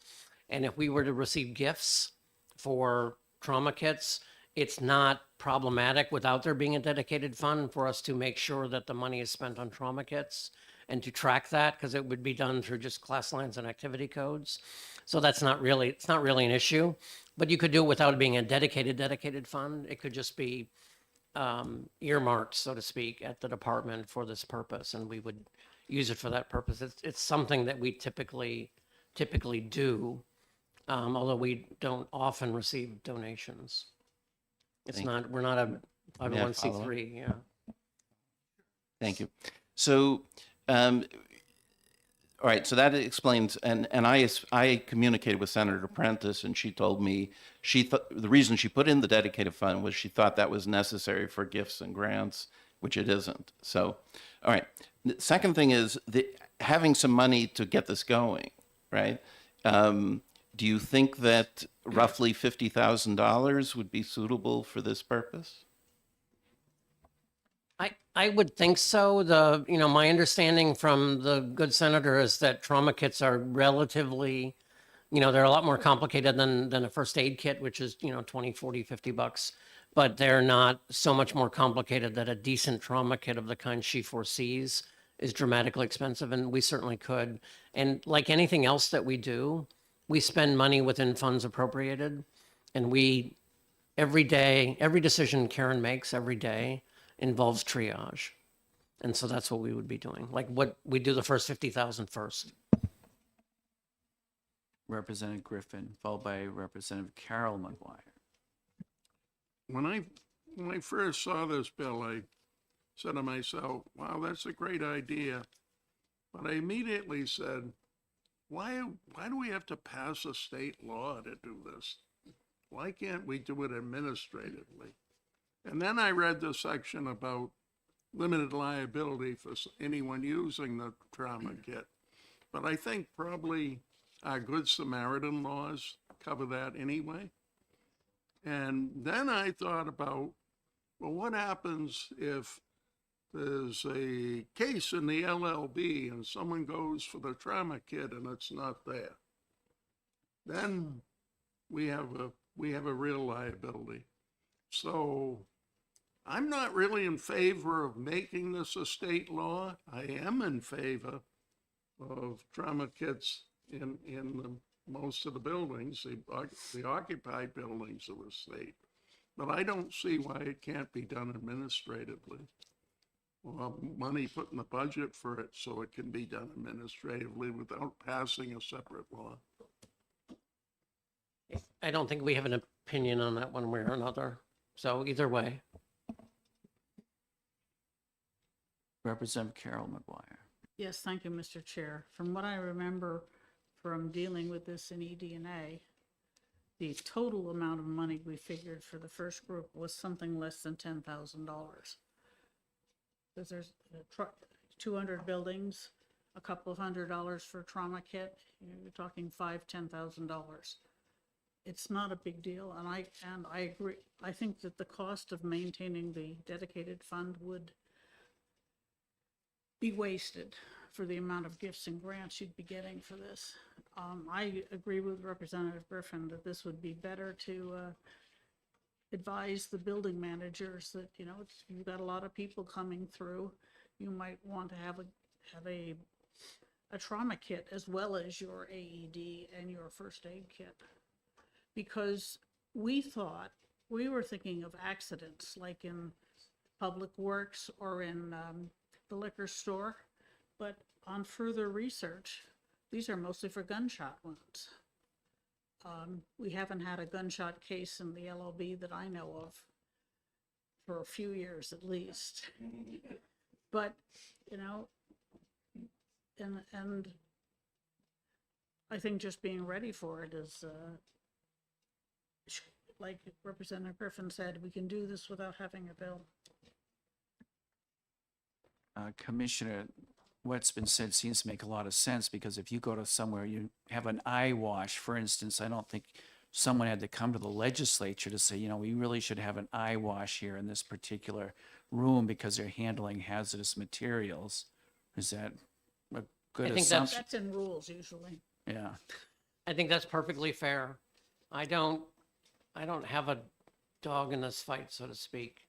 And if we were to receive gifts for trauma kits, it's not problematic without there being a dedicated fund for us to make sure that the money is spent on trauma kits and to track that, because it would be done through just class lines and activity codes. So it's not really an issue, but you could do it without it being a dedicated fund. It could just be earmarked, so to speak, at the department for this purpose, and we would use it for that purpose. It's something that we typically do, although we don't often receive donations. We're not a 501c3, yeah. Thank you. So, all right, so that explains, and I communicated with Senator Prentice, and she told me the reason she put in the dedicated fund was she thought that was necessary for gifts and grants, which it isn't. So, all right. The second thing is having some money to get this going, right? Do you think that roughly $50,000 would be suitable for this purpose? I would think so. My understanding from the good senator is that trauma kits are relatively, they're a lot more complicated than a first aid kit, which is, 20, 40, $50, but they're not so much more complicated that a decent trauma kit of the kind she foresees is dramatically expensive, and we certainly could. And like anything else that we do, we spend money within funds appropriated, and every decision Karen makes every day involves triage. And so that's what we would be doing. Like what we do the first 50,000 first. Representative Griffin, followed by Representative Carol McGuire. When I first saw this bill, I said to myself, wow, that's a great idea. But I immediately said, why do we have to pass a state law to do this? Why can't we do it administratively? And then I read the section about limited liability for anyone using the trauma kit. But I think probably our Good Samaritan laws cover that anyway. And then I thought about, well, what happens if there's a case in the LLB and someone goes for the trauma kit and it's not there? Then we have a real liability. So I'm not really in favor of making this a state law. I am in favor of trauma kits in most of the buildings, the occupied buildings of the state. But I don't see why it can't be done administratively. Well, money put in the budget for it so it can be done administratively without passing a separate law. I don't think we have an opinion on that one way or another. So either way. Representative Carol McGuire. Yes, thank you, Mr. Chair. From what I remember from dealing with this in ED&A, the total amount of money we figured for the first group was something less than $10,000. Because there's 200 buildings, a couple of $100 for a trauma kit, you're talking $5,000-$10,000. It's not a big deal, and I agree. I think that the cost of maintaining the dedicated fund would be wasted for the amount of gifts and grants you'd be getting for this. I agree with Representative Griffin that this would be better to advise the building managers that, you know, you've got a lot of people coming through. You might want to have a trauma kit as well as your AED and your first aid kit. Because we were thinking of accidents like in Public Works or in the liquor store, but on further research, these are mostly for gunshot wounds. We haven't had a gunshot case in the LOB that I know of for a few years at least. But, you know, and I think just being ready for it is, like Representative Griffin said, we can do this without having a bill. Commissioner, what's been said seems to make a lot of sense, because if you go to somewhere, you have an eye wash, for instance, I don't think someone had to come to the legislature to say, you know, we really should have an eye wash here in this particular room because they're handling hazardous materials. Is that a good I think assumption? That's in rules usually. Yeah. I think that's perfectly fair. I don't have a dog in this fight, so to speak.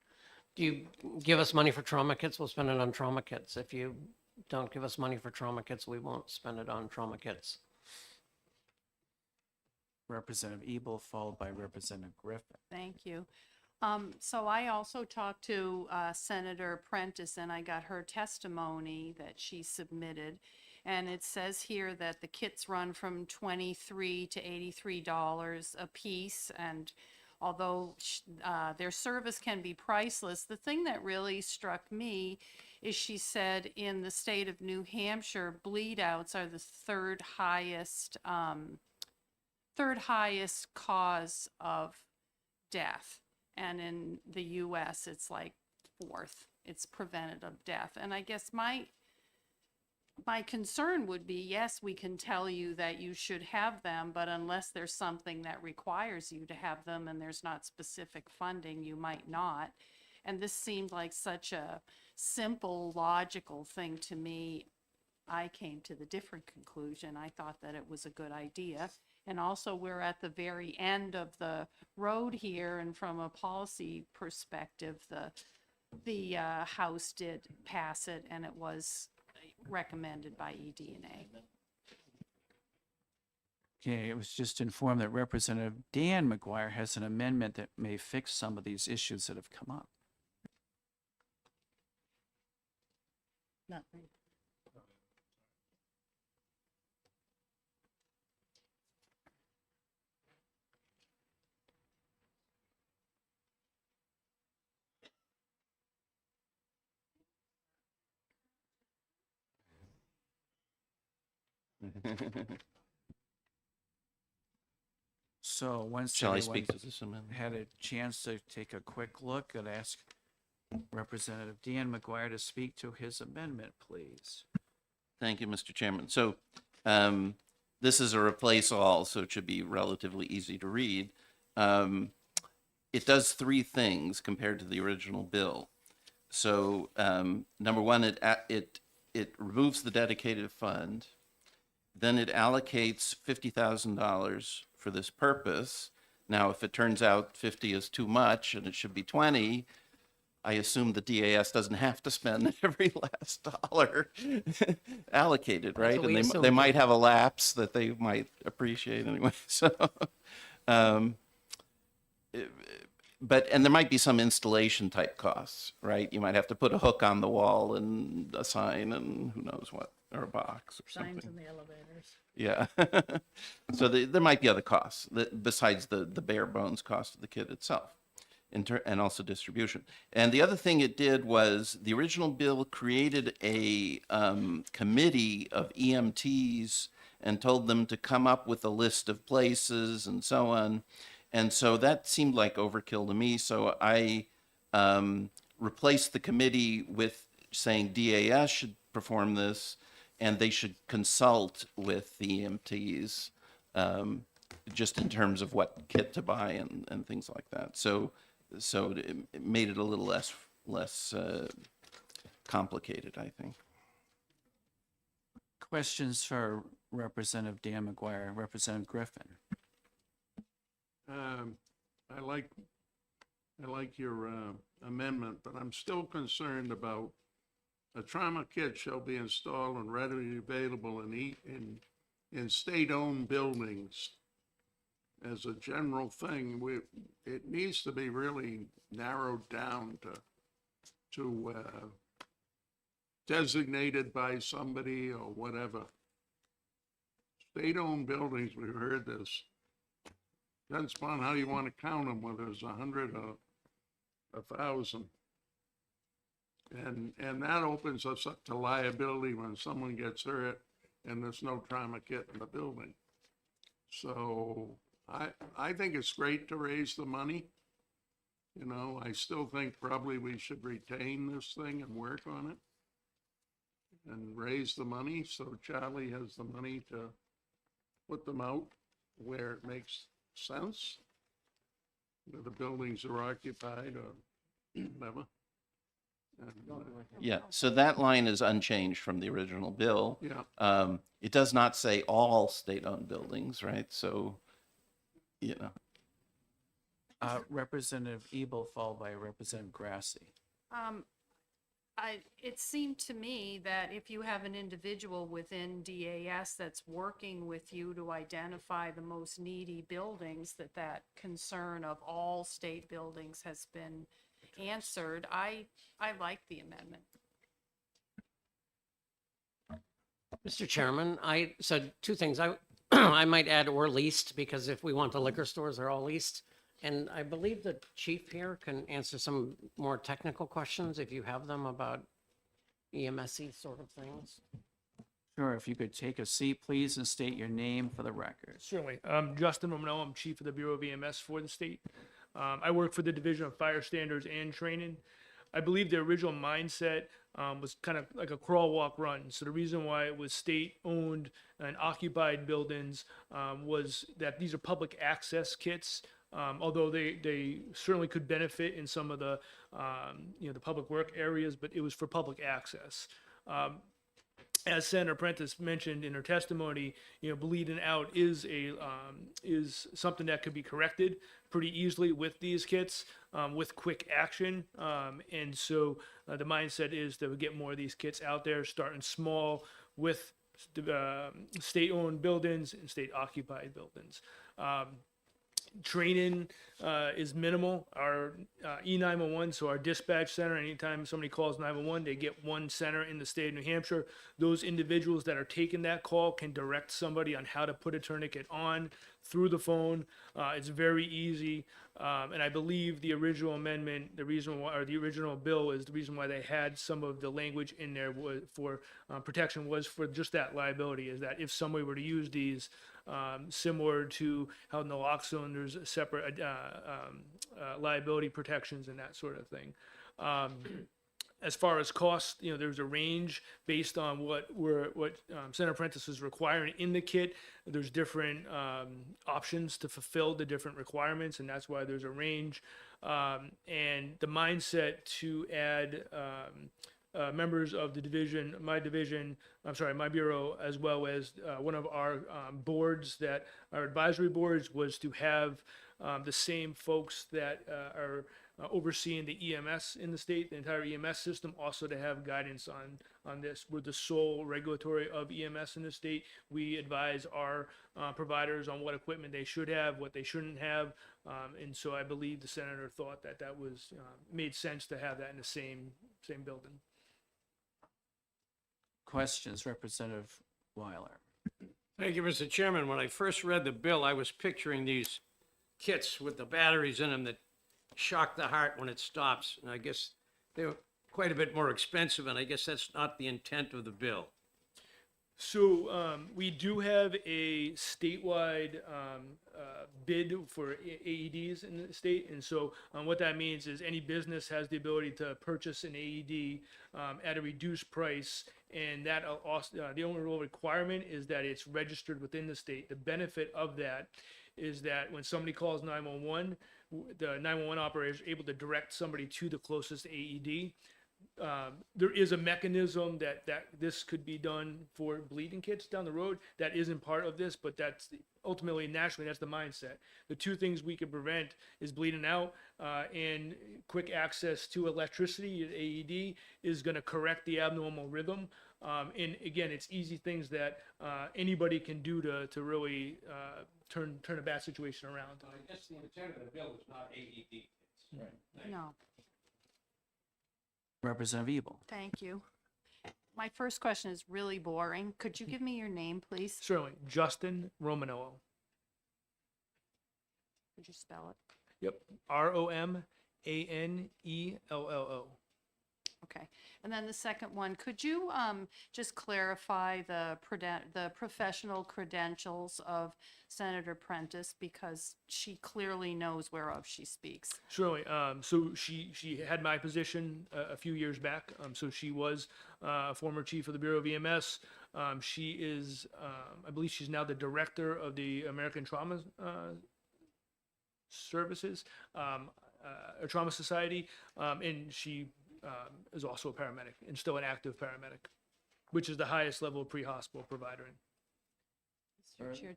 Do you give us money for trauma kits? We'll spend it on trauma kits. If you don't give us money for trauma kits, we won't spend it on trauma kits. Representative Ebel, followed by Representative Griffin. Thank you. So I also talked to Senator Prentice, and I got her testimony that she submitted. And it says here that the kits run from $23 to $83 a piece. And although their service can be priceless, the thing that really struck me is she said in the state of New Hampshire, bleed outs are the third highest cause of death. And in the US, it's like fourth. It's preventative death. And I guess my concern would be, yes, we can tell you that you should have them, but unless there's something that requires you to have them and there's not specific funding, you might not. And this seemed like such a simple, logical thing to me. I came to the different conclusion. I thought that it was a good idea. And also, we're at the very end of the road here, and from a policy perspective, the House did pass it, and it was recommended by eDNA. Okay, it was just informed that Representative Dan McGuire has an amendment that may fix some of these issues that have come up. Nothing. So once Shall I everyone speak to this amendment? had a chance to take a quick look, I'd ask Representative Dan McGuire to speak to his amendment, please. Thank you, Mr. Chairman. So this is a replace all, so it should be relatively easy to read. It does three things compared to the original bill. So number one, it removes the dedicated fund. Then it allocates $50,000 for this purpose. Now, if it turns out 50 is too much and it should be 20, I assume the DAS doesn't have to spend every last dollar allocated, right? what we And assumed. they might have a lapse that they might appreciate anyway. So, and there might be some installation type costs, right? You might have to put a hook on the wall and a sign and who knows what, or a box or Signs something. in the elevators. Yeah. So there might be other costs besides the bare bones cost of the kit itself, and also distribution. And the other thing it did was the original bill created a committee of EMTs and told them to come up with a list of places and so on. And so that seemed like overkill to me. So I replaced the committee with saying DAS should perform this, and they should consult with the EMTs, just in terms of what kit to buy and things like that. So it made it a little less complicated, I think. Questions for Representative Dan McGuire, Representative Griffin? I like your amendment, but I'm still concerned about a trauma kit shall be installed and readily available in state-owned buildings. As a general thing, it needs to be really narrowed down to designated by somebody or whatever. State-owned buildings, we've heard this. Depends upon how you want to count them, whether it's 100 or 1,000. And that opens us up to liability when someone gets hurt and there's no trauma kit in the building. So I think it's great to raise the money. You know, I still think probably we should retain this thing and work on it and raise the money so Charlie has the money to put them out where it makes sense, where the buildings are occupied or whatever. And, Yeah, so that line is unchanged from the original bill. yeah, It does not say all state-owned buildings, right? So, you know, Representative Ebel, followed by Representative Grassi. It seemed to me that if you have an individual within DAS that's working with you to identify the most needy buildings, that concern of all state buildings has been answered. I like the amendment. Mr. Chairman, I said two things. I might add or leased, because if we want the liquor stores, they're all leased. And I believe the chief here can answer some more technical questions if you have them about EMS-y sort of things. Sure, if you could take a seat, please, and state your name for the record. Certainly. Justin Romano, I'm chief of the Bureau of EMS for the state. I work for the Division of Fire Standards and Training. I believe the original mindset was kind of like a crawl, walk, run. So the reason why it was state-owned and occupied buildings was that these are public access kits. Although they certainly could benefit in some of the, the public work areas, but it was for public access. As Senator Prentice mentioned in her testimony, bleeding out is something that could be corrected pretty easily with these kits, with quick action. And so the mindset is that we get more of these kits out there, starting small with state-owned buildings and state-occupied buildings. Training is minimal. Our E911, so our dispatch center, anytime somebody calls 911, they get one center in the state of New Hampshire. Those individuals that are taking that call can direct somebody on how to put a tourniquet on through the phone. It's very easy. And I believe the original amendment, the reason why, or the original bill, is the reason why they had some of the language in there was for protection, was for just that liability, is that if somebody were to use these, similar to how naloxone, there's a separate liability protections and that sort of thing. As far as cost, there's a range based on what Senator Prentice is requiring in the kit. There's different options to fulfill the different requirements, and that's why there's a range. And the mindset to add members of the division, my bureau, as well as one of our boards, that our advisory boards, was to have the same folks that are overseeing the EMS in the state, the entire EMS system, also to have guidance on this. We're the sole regulatory of EMS in the state. We advise our providers on what equipment they should have, what they shouldn't have. And so I believe the senator thought that was made sense to have that in the same building. Questions, Representative Weiler? Thank you, Mr. Chairman. When I first read the bill, I was picturing these kits with the batteries in them that shock the heart when it stops. And I guess they were quite a bit more expensive, and I guess that's not the intent of the bill. So we do have a statewide bid for AEDs in the state, and so what that means is any business has the ability to purchase an AED at a reduced price, and that also, the only real requirement is that it's registered within the state. The benefit of that is that when somebody calls 911, the 911 operator is able to direct somebody to the closest AED. There is a mechanism that this could be done for bleeding kits down the road. That isn't part of this, but that's ultimately, nationally, that's the mindset. The two things we can prevent is bleeding out, and quick access to electricity at AED is going to correct the abnormal rhythm. And again, it's easy things that anybody can do to really turn a bad situation around. I guess the intent of the bill is not AED. Right. No, Representative Evil. thank you. My first question is really boring. Could you give me your name, please? Certainly, Justin Romanello. Could you spell it? Yep, Romanello. Okay. And then the second one, could you just clarify the professional credentials of Senator Prentice, because she clearly knows whereof she speaks? Certainly. So she had my position a few years back. So she was a former chief of the Bureau of EMS. She is, I believe she's now the director of the American Trauma Services, a Trauma Society, and she is also a paramedic and still an active paramedic, which is the highest level of pre-hospital provider. Mr. Chair,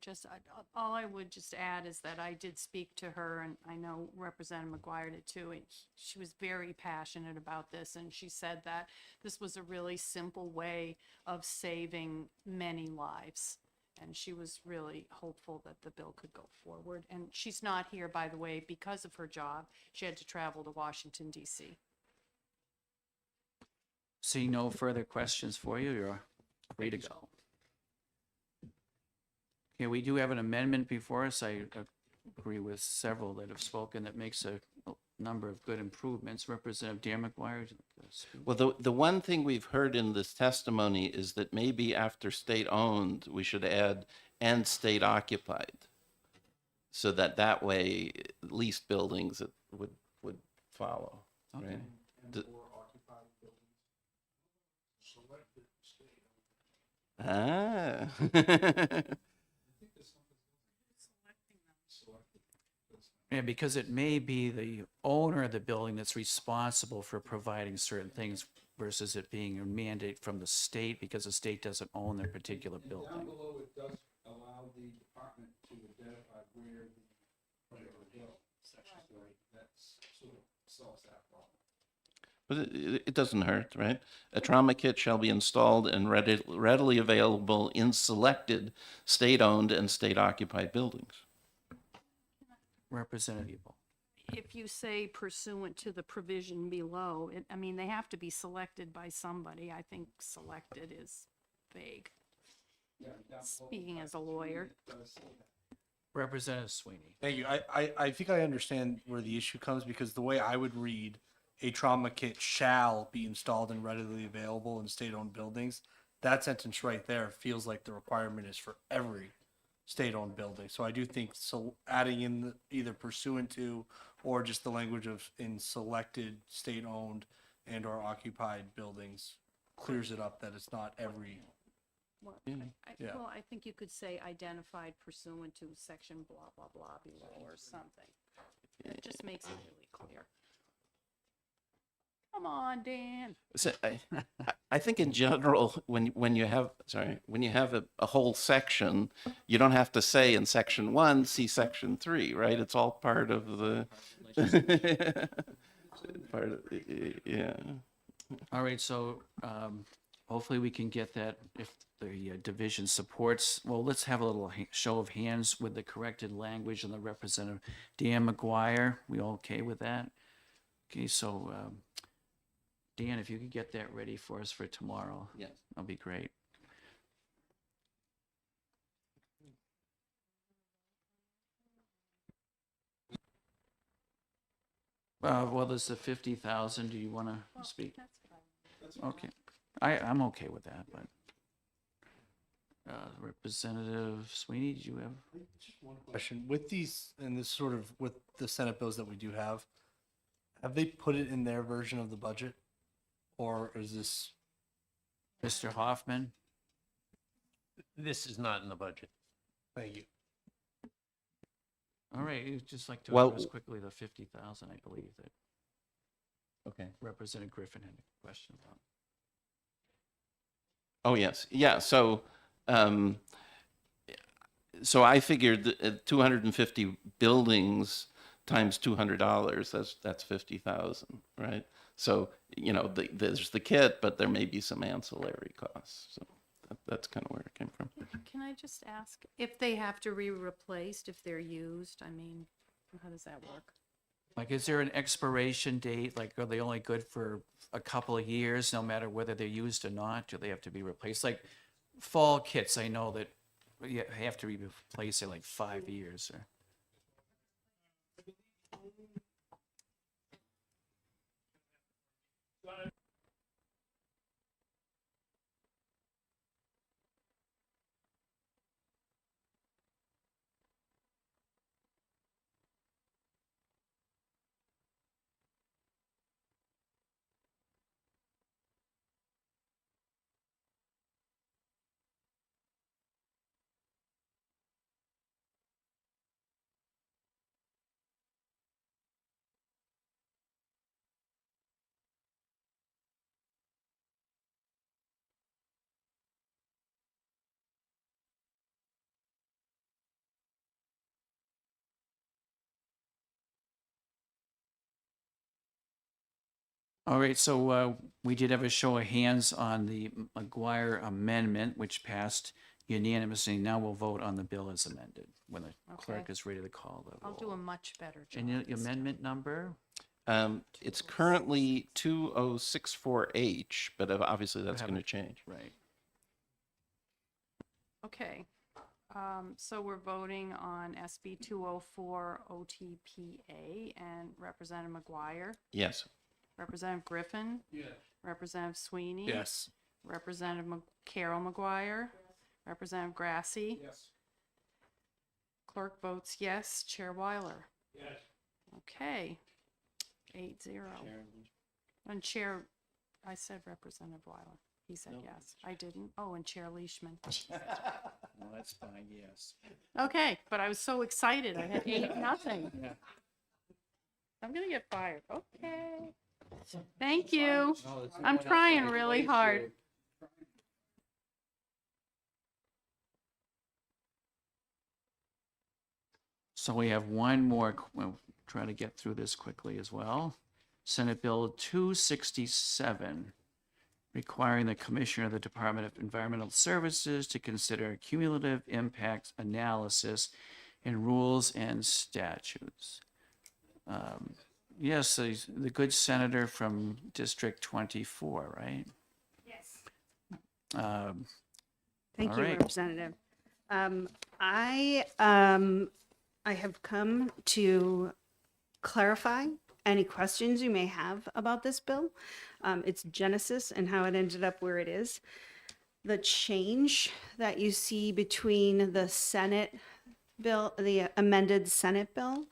all I would just add is that I did speak to her, and I know Representative McGuire did too, and she was very passionate about this, and she said that this was a really simple way of saving many lives. And she was really hopeful that the bill could go forward. And she's not here, by the way, because of her job. She had to travel to Washington, D.C. Seeing no further questions for you, you're free to go. Okay, we do have an amendment before us. I agree with several that have spoken that makes a number of good improvements. Representative Dan McGuire. Well, the one thing we've heard in this testimony is that maybe after state-owned, we should add and state-occupied, so that way leased buildings that would follow. Okay. Right? Ah. Yeah, because it may be the owner of the building that's responsible for providing certain things versus it being a mandate from the state because the state doesn't own their particular building. Down below, it does allow the department to identify where the bill, section 3, that sort of solves that problem. But it doesn't hurt, right? A trauma kit shall be installed and readily available in selected state-owned and state-occupied buildings. Representative Evil. If you say pursuant to the provision below, I mean, they have to be selected by somebody. I think selected is vague. Speaking as a lawyer. Representative Sweeney. Thank you. I think I understand where the issue comes, because the way I would read a trauma kit shall be installed and readily available in state-owned buildings, that sentence right there feels like the requirement is for every state-owned building. So I do think adding in either pursuant to or just the language of in selected state-owned and or occupied buildings clears it up that it's not every. Well, Yeah. well, I think you could say identified pursuant to section blah, blah, blah below or something. It just makes it really clear. Come on, Dan. So I think in general, when you have a whole section, you don't have to say in section 1, see section 3, right? It's all part of the yeah. All right, so hopefully we can get that if the division supports. Well, let's have a little show of hands with the corrected language and the Representative Dan McGuire. We all okay with that? Okay, so Dan, if you could get that ready for us for tomorrow. Yes. That'll be great. Well, there's the 50,000. Do you want to speak? That's fine. Okay. I'm okay with that, but Representative Sweeney, did you have? Question with these and this sort of with the Senate bills that we do have they put it in their version of the budget, or is this? Mr. Hoffman? This is not in the budget. Thank you. All right, you'd just like to Well- address quickly the 50,000, I believe, that Okay. Representative Griffin had a question about. Oh, yes. Yeah. So, so I figured that 250 buildings times $200, that's 50,000, right? So, you know, there's the kit, but there may be some ancillary costs. So that's kind of where it came from. Can I just ask if they have to be replaced if they're used? I mean, how does that work? Like, is there an expiration date? Like, are they only good for a couple of years, no matter whether they're used or not? Do they have to be replaced? Like, fall kits, I know that you have to be replaced in like 5 years. Or... All right, so we did have a show of hands on the McGuire amendment, which passed unanimously. Now we'll vote on the bill as amended when the clerk Okay. is ready to call the I'll do a roll. much better job. And your this time. amendment number? It's currently 2064H, but obviously that's going to haven't- change. Right. Okay, so we're voting on SB 204 OTPA and Representative McGuire, Yes. Representative Griffin. Yes. Representative Sweeney. Yes. Representative Carol McGuire. Representative Grassi. Yes. Clerk votes yes. Chair Weiler. Yes. Okay, 8-0. And Chair, I said Representative Weiler. He said yes. I didn't. Oh, and Chair Leishman. Well, that's fine, yes. Okay, but I was so excited. I had 8-0. I'm gonna get fired. Okay. Thank you. I'm trying really hard. So we have one more, we'll try to get through this quickly as well. Senate Bill 267, requiring the Commissioner of the Department of Environmental Services to consider cumulative impact analysis in rules and statutes. Yes, the good senator from District 24, right? Yes. Um, Thank All you, right. Representative. I have come to clarify any questions you may have about this bill, its genesis and how it ended up where it is. The change that you see between the Senate bill, the amended Senate bill,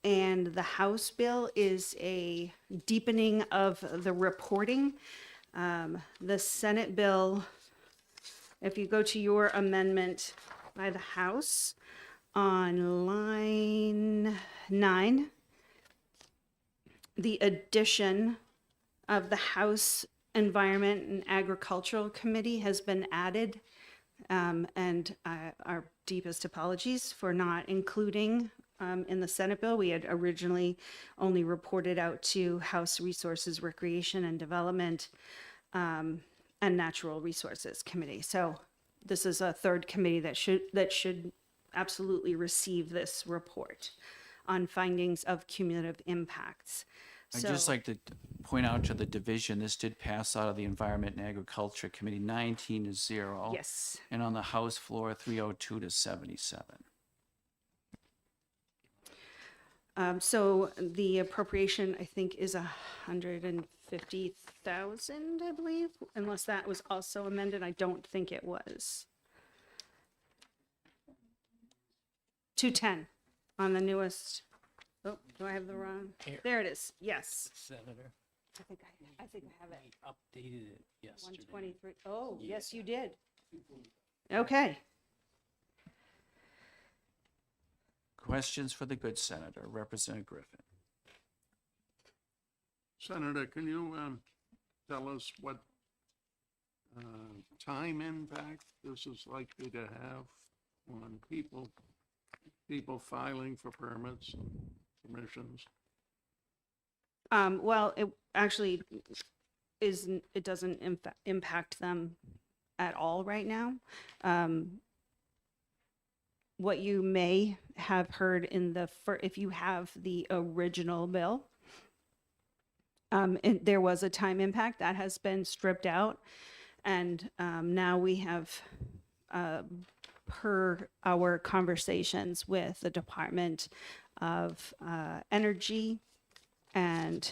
and the House bill is a deepening of the reporting. The Senate bill, if you go to your amendment by the House on line 9, the addition of the House Environment and Agricultural Committee has been added. And our deepest apologies for not including in the Senate bill. We had originally only reported out to House Resources, Recreation and Development and Natural Resources Committee. So this is a third committee that should absolutely receive this report on findings of cumulative impacts. I'd just like to point out to the division, this did pass out of the Environment and Agriculture Committee 19-0. Yes. And on the House floor, 302-77. So the appropriation, I think, is 150,000, I believe, unless that was also amended. I don't think it was. 210 on the newest. Oh, do I have the wrong? Here. There it is. Yes. Senator, I think I have it. we updated it yesterday. 123. Oh, yes, you did. Okay. Questions for the good senator, Representative Griffin? Senator, can you tell us what time impact this is likely to have on people filing for permits and permissions? Well, it actually it doesn't impact them at all right now. What you may have heard in if you have the original bill, there was a time impact that has been stripped out, and now we have, per our conversations with the Department of Energy and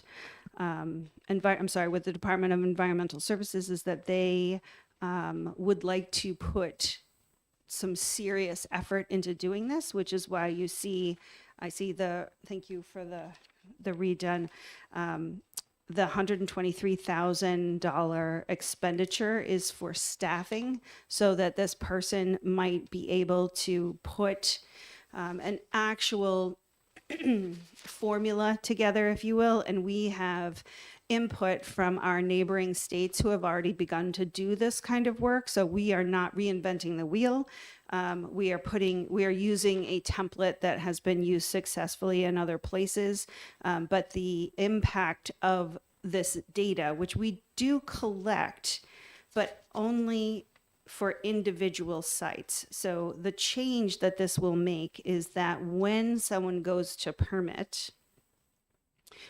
with the Department of Environmental Services, is that they would like to put some serious effort into doing this, which is why thank you for the redone, the $123,000 expenditure is for staffing, so that this person might be able to put an actual formula together, if you will. And we have input from our neighboring states who have already begun to do this kind of work. So we are not reinventing the wheel. We are using a template that has been used successfully in other places. But the impact of this data, which we do collect, but only for individual sites. So the change that this will make is that when someone goes to permit,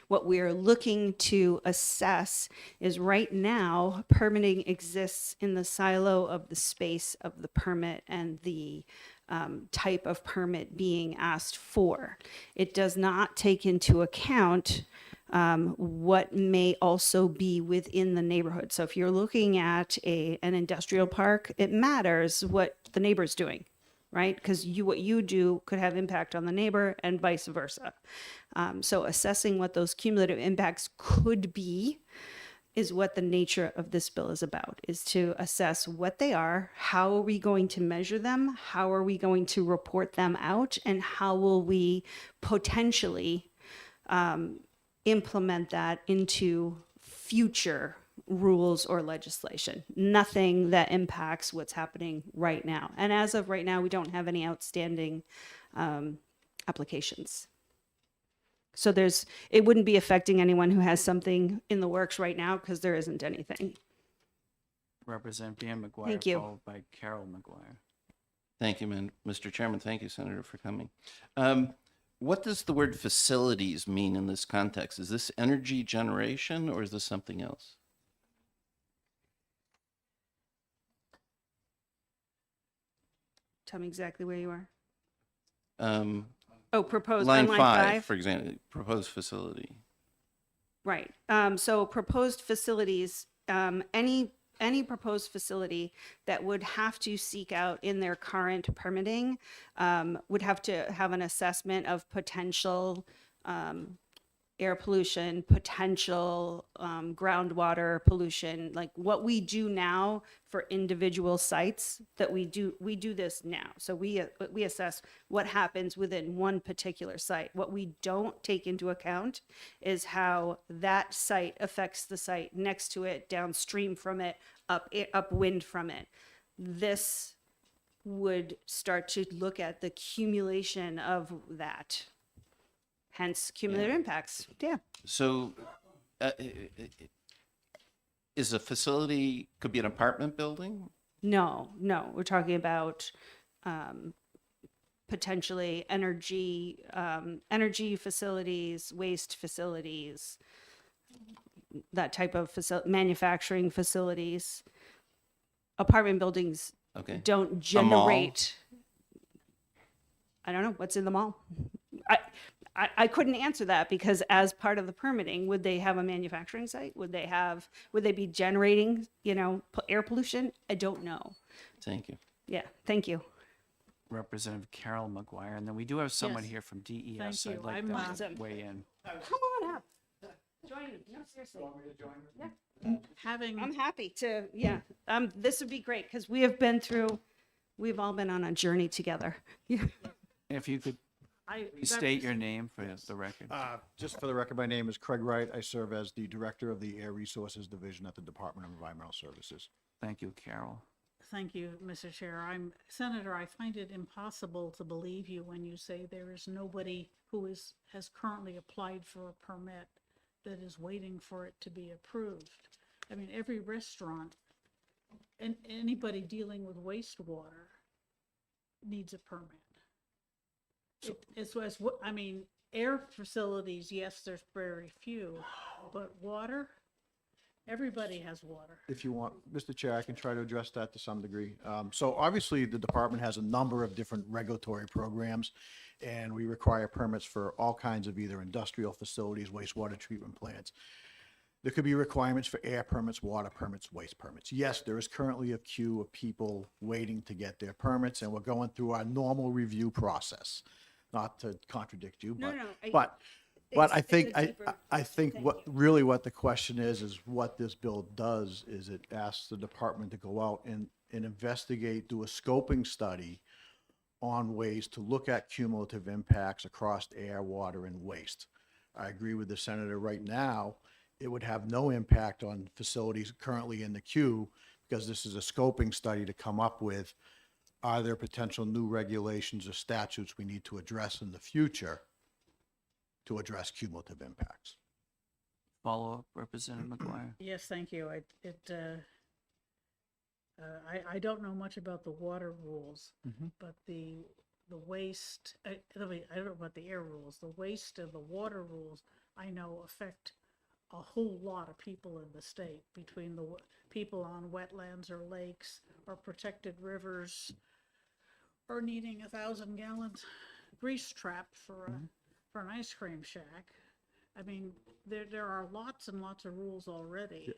what we are looking to assess is, right now, permitting exists in the silo of the space of the permit and the type of permit being asked for. It does not take into account what may also be within the neighborhood. So if you're looking at an industrial park, it matters what the neighbor's doing, right? Because what you do could have impact on the neighbor and vice versa. So assessing what those cumulative impacts could be is what the nature of this bill is about, is to assess what they are, how are we going to measure them, how are we going to report them out, and how will we potentially implement that into future rules or legislation. Nothing that impacts what's happening right now. And as of right now, we don't have any outstanding applications. So it wouldn't be affecting anyone who has something in the works right now, because there isn't anything. Representative Dan McGuire, Thank you. followed by Carol McGuire. Thank you, Mr. Chairman. Thank you, Senator, for coming. What does the word facilities mean in this context? Is this energy generation, or is this something else? Tell me exactly where you are. Oh, proposed line on line 5, for example, proposed facility. Right. So proposed facilities, any proposed facility that would have to seek out in their current permitting would have to have an assessment of potential air pollution, potential groundwater pollution, like what we do now for individual sites. That we do this now. So we assess what happens within one particular site. What we don't take into account is how that site affects the site next to it, downstream from it, upwind from it. This would start to look at the accumulation of that. Hence cumulative impacts. Yeah. So is a facility, could be an apartment building? No, we're talking about potentially energy facilities, waste facilities, that type of manufacturing facilities. Apartment buildings Okay. don't A mall? generate. I don't know what's in the mall. I couldn't answer that, because as part of the permitting, would they have a manufacturing site? Would they be generating, air pollution? I don't know. Thank you. Yeah, thank you. Representative Carol McGuire, and then we do have someone Yes. here from DES. Thank you. I'd like I'm, them Awesome. to weigh in. Come on up. Join me. No, seriously. having. I'm happy to, yeah. This would be great because we've all been on a journey together. Yeah. If you could I please state your name for the record. Just for the record, my name is Craig Wright. I serve as the Director of the Air Resources Division at the Department of Environmental Services. Thank you, Carol. Thank you, Mr. Chair. Senator, I find it impossible to believe you when you say there is nobody who has currently applied for a permit that is waiting for it to be approved. I mean, every restaurant and anybody dealing with wastewater needs a permit. I mean, air facilities, yes, there's very few, but water, everybody has water. If you want, Mr. Chair, I can try to address that to some degree. So obviously, the department has a number of different regulatory programs, and we require permits for all kinds of either industrial facilities, wastewater treatment plants. There could be requirements for air permits, water permits, waste permits. Yes, there is currently a queue of people waiting to get their permits, and we're going through our normal review process. Not to contradict you, No, but, no, but it's I a think, deeper I think thing, what, really what the question is what this bill does is it asks the department to go out and investigate, do a scoping study on ways to look at cumulative impacts across air, water, and waste. I agree with the senator right now. It would have no impact on facilities currently in the queue because this is a scoping study to come up with, are there potential new regulations or statutes we need to address in the future to address cumulative impacts? Follow-up, Representative McGuire. Yes, thank you. I don't know much about the water rules, but the waste, I don't know about the air rules. The waste and the water rules, I know affect a whole lot of people in the state, between the people on wetlands or lakes or protected rivers, or needing 1,000-gallon grease trap for an ice cream shack. I mean, there are lots and lots of rules already,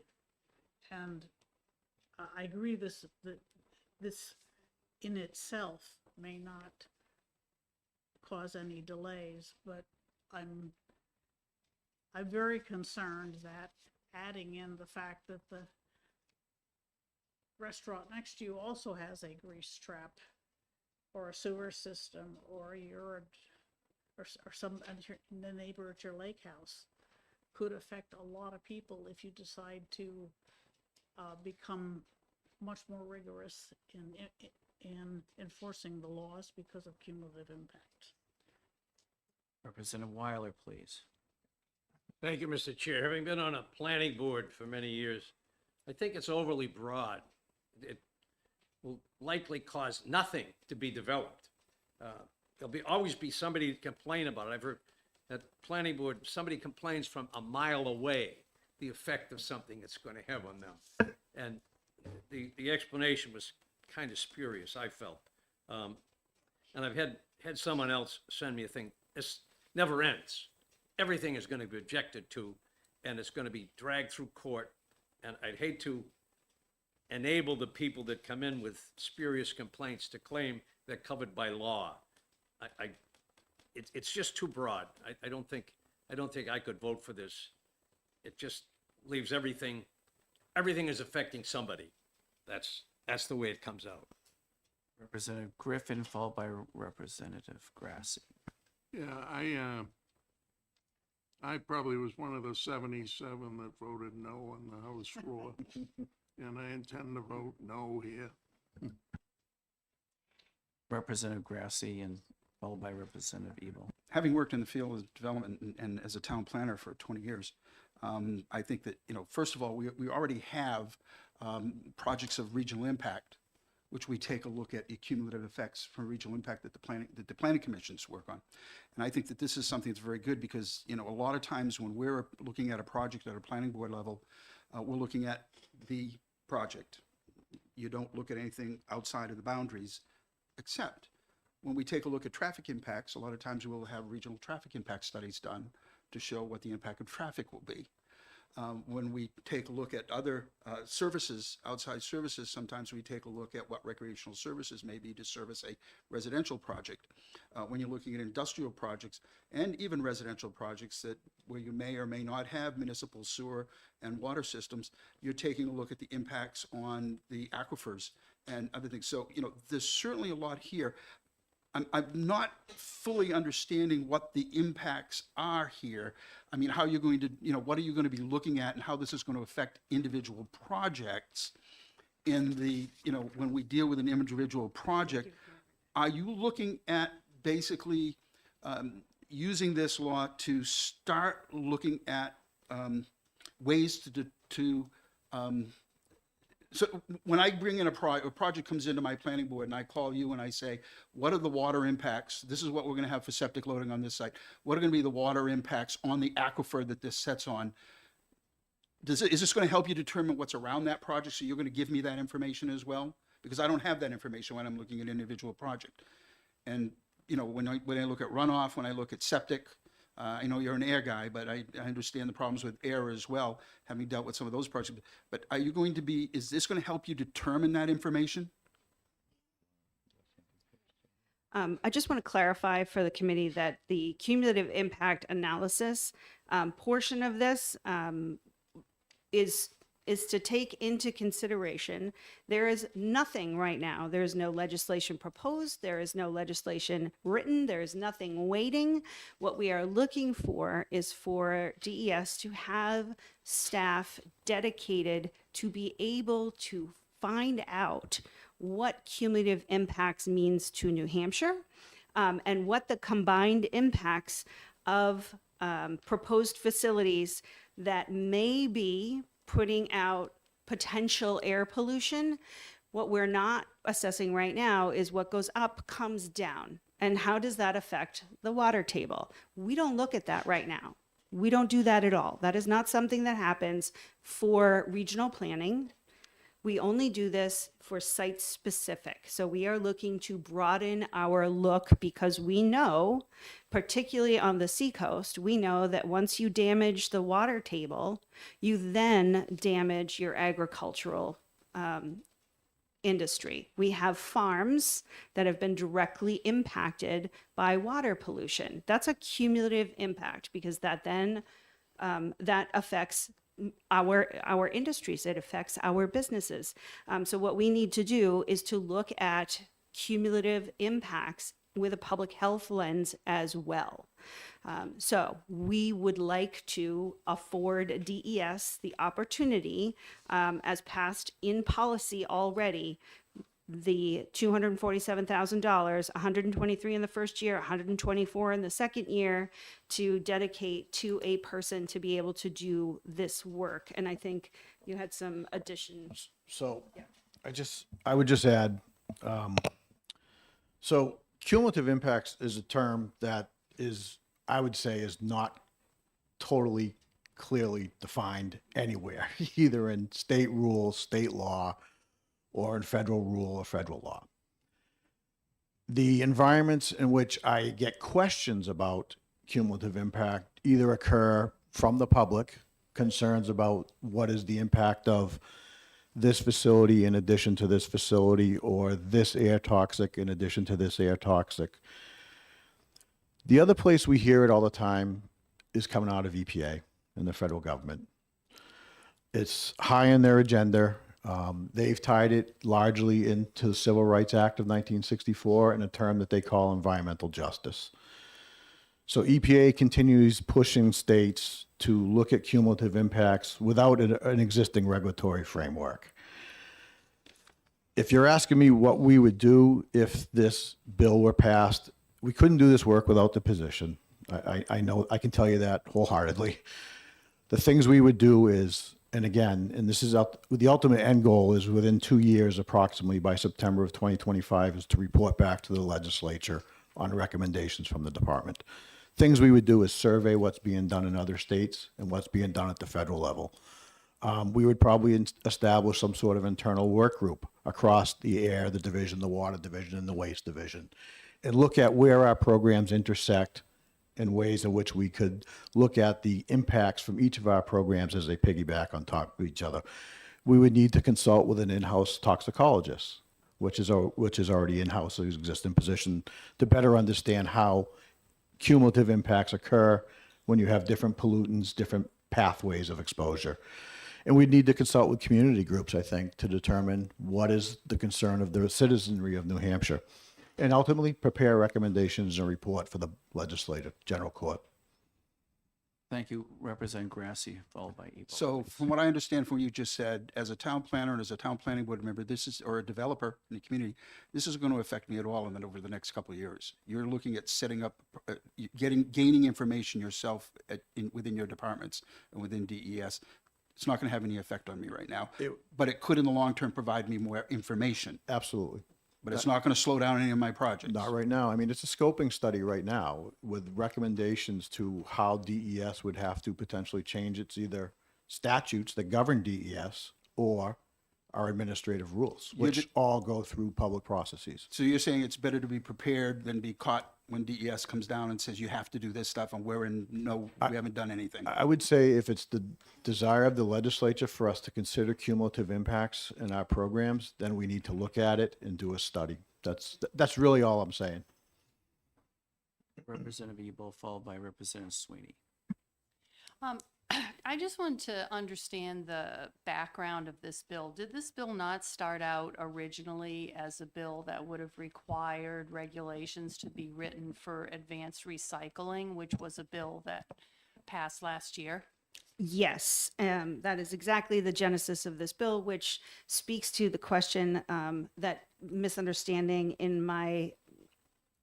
and I agree that this in itself may not cause any delays, but I'm very concerned that adding in the fact that the restaurant next to you also has a grease trap or a sewer system or urine or some, the neighbor at your lake house could affect a lot of people if you decide to become much more rigorous in enforcing the laws because of cumulative impact. Representative Weiler, please. Thank you, Mr. Chair. Having been on a planning board for many years, I think it's overly broad. It will likely cause nothing to be developed. There'll always be somebody to complain about it. I've heard at planning board, somebody complains from a mile away, the effect of something it's going to have on them. And the explanation was kind of spurious, I felt. And I've had someone else send me a thing. This never ends. Everything is going to be objected to, and it's going to be dragged through court. And I'd hate to enable the people that come in with spurious complaints to claim they're covered by law. It's just too broad. I don't think I could vote for this. It just leaves everything is affecting somebody. That's the way it comes out. Representative Griffin, followed by Representative Grassi. Yeah, I probably was one of the 77 that voted no on the House floor, and I intend to vote no here. Representative Grassi and followed by Representative Ebel. Having worked in the field of development and as a town planner for 20 years, I think that, first of all, we already have projects of regional impact, which we take a look at the cumulative effects from regional impact that the planning commissions work on. And I think that this is something that's very good because, a lot of times when we're looking at a project at a planning board level, we're looking at the project. You don't look at anything outside of the boundaries, except when we take a look at traffic impacts, a lot of times we'll have regional traffic impact studies done to show what the impact of traffic will be. When we take a look at other services, outside services, sometimes we take a look at what recreational services may be to service a residential project. When you're looking at industrial projects and even residential projects that where you may or may not have municipal sewer and water systems, you're taking a look at the impacts on the aquifers and other things. So, you know, there's certainly a lot here. I'm not fully understanding what the impacts are here. I mean, how you're going to, you know, what are you going to be looking at and how this is going to affect individual projects in the, you know, when we deal with an individual project. Are you looking at basically using this law to start looking at ways so when I bring in a project comes into my planning board and I call you and I say, what are the water impacts? This is what we're going to have for septic loading on this site. What are going to be the water impacts on the aquifer that this sets on? Is this going to help you determine what's around that project? So you're going to give me that information as well? Because I don't have that information when I'm looking at an individual project. And, you know, when I look at runoff, when I look at septic, I know you're an air guy, but I understand the problems with air as well, having dealt with some of those projects. But are you going to be, is this going to help you determine that information? I just want to clarify for the committee that the cumulative impact analysis portion of this is to take into consideration. There is nothing right now. There is no legislation proposed. There is no legislation written. There is nothing waiting. What we are looking for is for DES to have staff dedicated to be able to find out what cumulative impacts means to New Hampshire, and what the combined impacts of proposed facilities that may be putting out potential air pollution. What we're not assessing right now is what goes up comes down. And how does that affect the water table? We don't look at that right now. We don't do that at all. That is not something that happens for regional planning. We only do this for site specific. So we are looking to broaden our look because we know, particularly on the seacoast, we know that once you damage the water table, you then damage your agricultural industry. We have farms that have been directly impacted by water pollution. That's a cumulative impact because that then that affects our industries. It affects our businesses. So what we need to do is to look at cumulative impacts with a public health lens as well. So we would like to afford DES the opportunity, as passed in policy already, the $247,000, 123 in the first year, 124 in the second year, to dedicate to a person to be able to do this work. And I think you had some additions. So I would just add, so cumulative impacts is a term that is, I would say, is not totally clearly defined anywhere, either in state rules, state law, or in federal rule or federal law. The environments in which I get questions about cumulative impact either occur from the public, concerns about what is the impact of this facility in addition to this facility, or this air toxic in addition to this air toxic. The other place we hear it all the time is coming out of EPA and the federal government. It's high on their agenda. They've tied it largely into the Civil Rights Act of 1964 and a term that they call environmental justice. So EPA continues pushing states to look at cumulative impacts without an existing regulatory framework. If you're asking me what we would do if this bill were passed, we couldn't do this work without the position. I know, I can tell you that wholeheartedly. The things we would do is, and again, and this is the ultimate end goal is within 2 years, approximately by September of 2025, is to report back to the legislature on recommendations from the department. Things we would do is survey what's being done in other states and what's being done at the federal level. We would probably establish some sort of internal work group across the air, the division, the water division, and the waste division, and look at where our programs intersect and ways in which we could look at the impacts from each of our programs as they piggyback on top of each other. We would need to consult with an in-house toxicologist, which is already in-house, an existing position, to better understand how cumulative impacts occur when you have different pollutants, different pathways of exposure. And we'd need to consult with community groups, I think, to determine what is the concern of the citizenry of New Hampshire, and ultimately prepare recommendations and report for the legislative general court. Thank you, Representative Grassi, followed by Ebo. So from what I understand from what you just said, as a town planner and as a town planning board member, or a developer in the community, this is going to affect me at all and then over the next couple of years. You're looking at setting up, gaining information yourself within your departments and within DES. It's not going to have any effect on me right now, but it could in the long term provide me more information. Absolutely. But it's not going to slow down any of my projects. Not right now. I mean, it's a scoping study right now with recommendations to how DES would have to potentially change its either statutes that govern DES or our administrative rules, which all go through public processes. So you're saying it's better to be prepared than be caught when DES comes down and says you have to do this stuff and we haven't done anything. I would say if it's the desire of the legislature for us to consider cumulative impacts in our programs, then we need to look at it and do a study. That's really all I'm saying. Representative Ebo, followed by Representative Sweeney. I just want to understand the background of this bill. Did this bill not start out originally as a bill that would have required regulations to be written for advanced recycling, which was a bill that passed last year? Yes, that is exactly the genesis of this bill, which speaks to the question that misunderstanding in my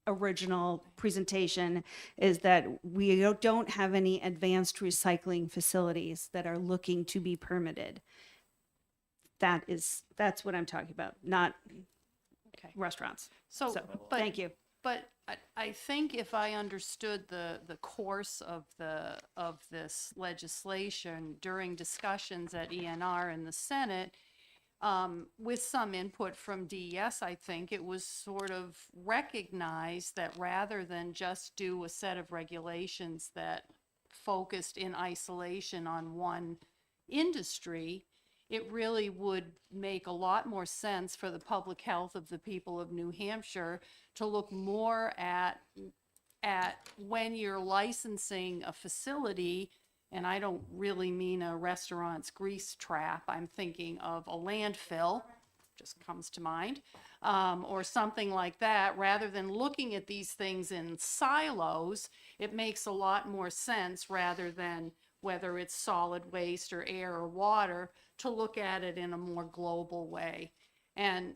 original presentation is that we don't have any advanced recycling facilities that are looking to be permitted. That's what I'm talking about, not Okay. restaurants. So, but, thank you. But I think if I understood the course of this legislation during discussions at ENR in the Senate, with some input from DES, I think it was sort of recognized that rather than just do a set of regulations that focused in isolation on one industry, it really would make a lot more sense for the public health of the people of New Hampshire to look more at when you're licensing a facility. And I don't really mean a restaurant's grease trap. I'm thinking of a landfill, just comes to mind, or something like that. Rather than looking at these things in silos, it makes a lot more sense, rather than whether it's solid waste or air or water, to look at it in a more global way. And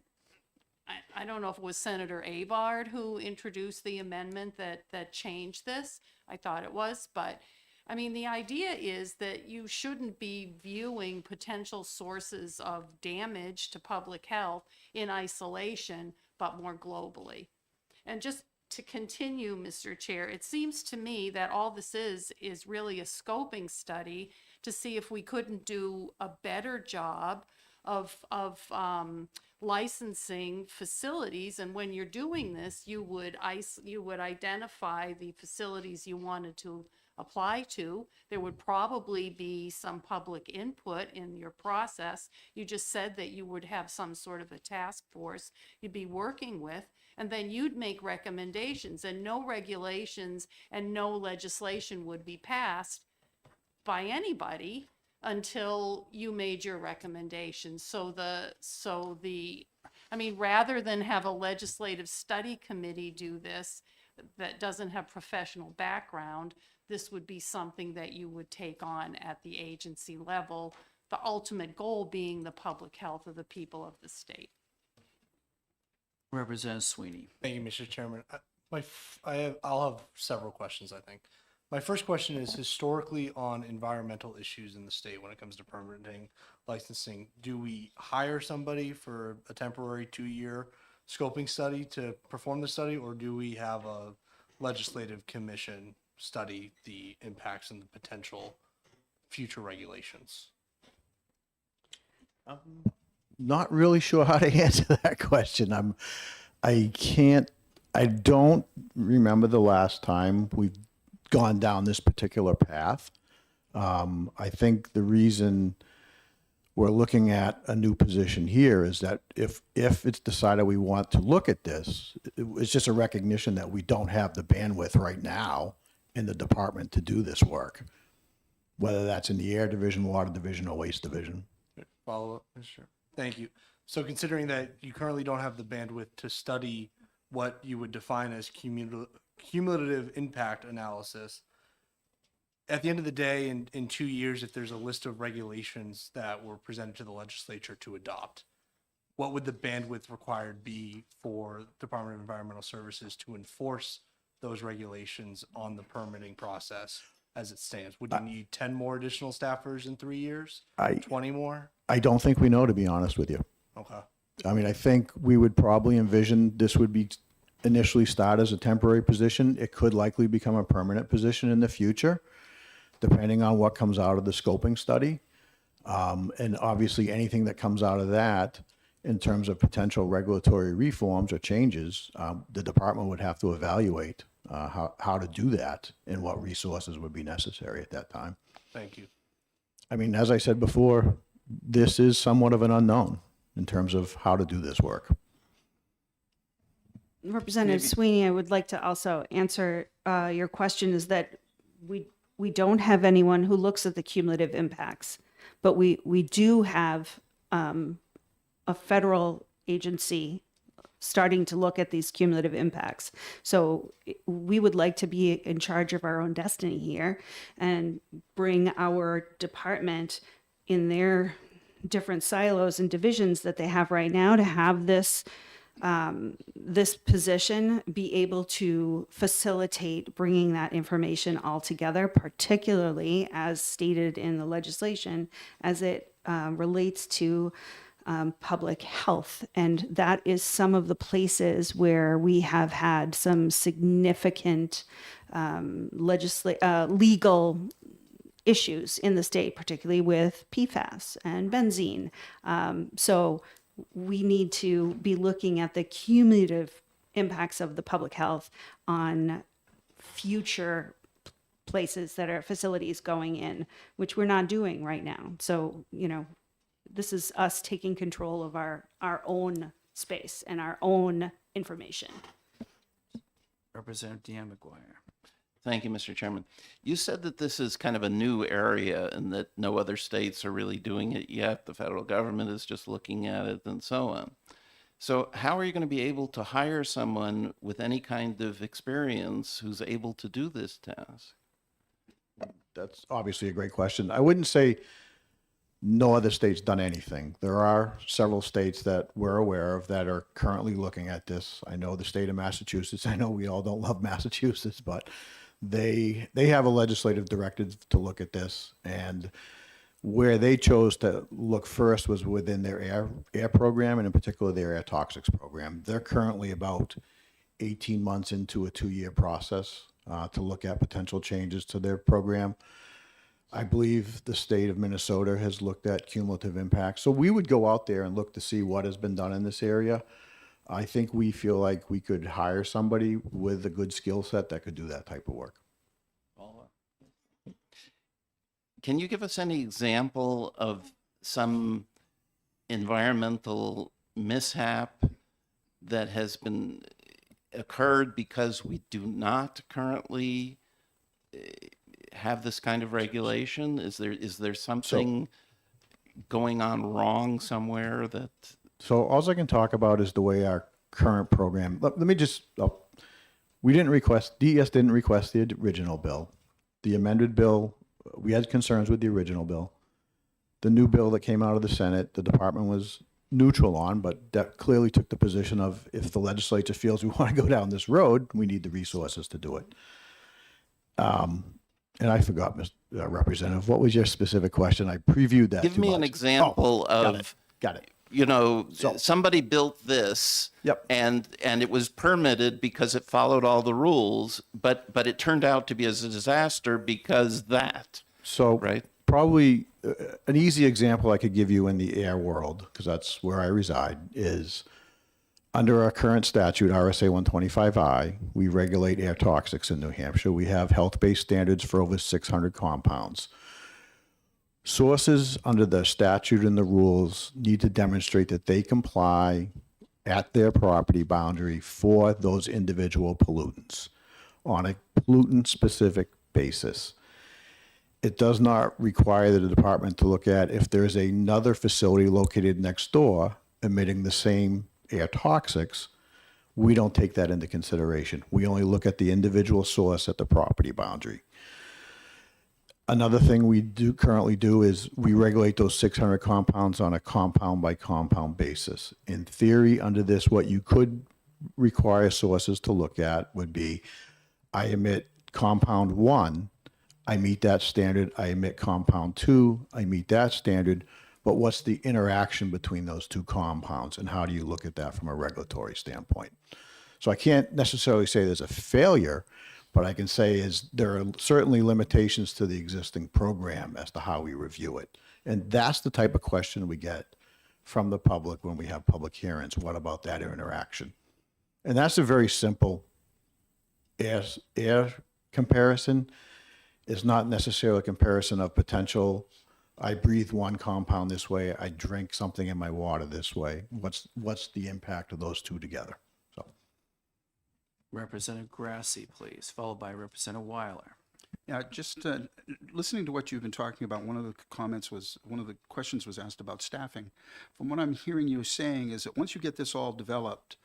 I don't know if it was Senator Abard who introduced the amendment that changed this. I thought it was, but I mean, the idea is that you shouldn't be viewing potential sources of damage to public health in isolation, but more globally. And just to continue, Mr. Chair, it seems to me that all this is really a scoping study to see if we couldn't do a better job of licensing facilities. And when you're doing this, you would identify the facilities you wanted to apply to. There would probably be some public input in your process. You just said that you would have some sort of a task force you'd be working with, and then you'd make recommendations, and no regulations and no legislation would be passed by anybody until you made your recommendations. I mean, rather than have a legislative study committee do this that doesn't have professional background, this would be something that you would take on at the agency level, the ultimate goal being the public health of the people of the state. Representative Sweeney. Thank you, Mr. Chairman. I'll have several questions, I think. My first question is historically on environmental issues in the state when it comes to permitting, licensing. Do we hire somebody for a temporary 2-year scoping study to perform the study, or do we have a legislative commission study the impacts and the potential future regulations? Not really sure how to answer that question. I don't remember the last time we've gone down this particular path. I think the reason we're looking at a new position here is that if it's decided we want to look at this, it's just a recognition that we don't have the bandwidth right now in the department to do this work, whether that's in the air division, water division, or waste division. Follow up, sure. Thank you. So considering that you currently don't have the bandwidth to study what you would define as cumulative impact analysis, at the end of the day, in 2 years, if there's a list of regulations that were presented to the legislature to adopt, what would the bandwidth required be for Department of Environmental Services to enforce those regulations on the permitting process as it stands? Would you need 10 more additional staffers in 3 years? 20 more? I don't think we know, to be honest with you. Okay. I mean, I think we would probably envision this would be initially start as a temporary position. It could likely become a permanent position in the future, depending on what comes out of the scoping study. And obviously anything that comes out of that in terms of potential regulatory reforms or changes, the department would have to evaluate how to do that and what resources would be necessary at that time. Thank you. I mean, as I said before, this is somewhat of an unknown in terms of how to do this work. Representative Sweeney, I would like to also answer your question is that we don't have anyone who looks at the cumulative impacts, but we do have a federal agency starting to look at these cumulative impacts. So we would like to be in charge of our own destiny here and bring our department in their different silos and divisions that they have right now to have this this position be able to facilitate bringing that information all together, particularly as stated in the legislation as it relates to public health. And that is some of the places where we have had some significant legal issues in the state, particularly with PFAS and benzene. So we need to be looking at the cumulative impacts of the public health on future places that are facilities going in, which we're not doing right now. So, you know, this is us taking control of our own space and our own information. Representative Deanne McGuire. Thank you, Mr. Chairman. You said that this is kind of a new area and that no other states are really doing it yet. The federal government is just looking at it and so on. So how are you going to be able to hire someone with any kind of experience who's able to do this task? That's obviously a great question. I wouldn't say no other state's done anything. There are several states that we're aware of that are currently looking at this. I know the state of Massachusetts. I know we all don't love Massachusetts, but they have a legislative directive to look at this. And where they chose to look first was within their air program, and in particular their air toxics program. They're currently about 18 months into a 2-year process to look at potential changes to their program. I believe the state of Minnesota has looked at cumulative impact. So we would go out there and look to see what has been done in this area. I think we feel like we could hire somebody with a good skill set that could do that type of work. Can you give us any example of some environmental mishap that has been occurred because we do not currently have this kind of regulation? Is there something going on wrong somewhere that? So all I can talk about is the way our current program, let me just, we didn't request, DES didn't request the original bill. The amended bill, we had concerns with the original bill. The new bill that came out of the Senate, the department was neutral on, but that clearly took the position of if the legislature feels we want to go down this road, we need the resources to do it. And I forgot, Mr. Representative, what was your specific question? I previewed that. Give too me an much. example of. Got it. You know, So- somebody built this. Yep. And it was permitted because it followed all the rules, but it turned out to be a disaster because that. So Right. probably an easy example I could give you in the air world, because that's where I reside, is Under our current statute, RSA 125I, we regulate air toxics in New Hampshire. We have health-based standards for over 600 compounds. Sources under the statute and the rules need to demonstrate that they comply at their property boundary for those individual pollutants on a pollutant-specific basis. It does not require the department to look at if there's another facility located next door emitting the same air toxics. We don't take that into consideration. We only look at the individual source at the property boundary. Another thing we currently do is we regulate those 600 compounds on a compound by compound basis. In theory, under this, what you could require sources to look at would be, I emit compound 1, I meet that standard. I emit compound 2, I meet that standard. But what's the interaction between those two compounds, and how do you look at that from a regulatory standpoint? So I can't necessarily say there's a failure, but I can say is there are certainly limitations to the existing program as to how we review it. And that's the type of question we get from the public when we have public hearings. What about that interaction? And that's a very simple air comparison. It's not necessarily a comparison of potential. I breathe one compound this way, I drink something in my water this way. What's the impact of those two together? So, Representative Grassi, please, followed by Representative Weiler. Yeah, just listening to what you've been talking about, one of the questions was asked about staffing. From what I'm hearing you saying is that once you get this all developed,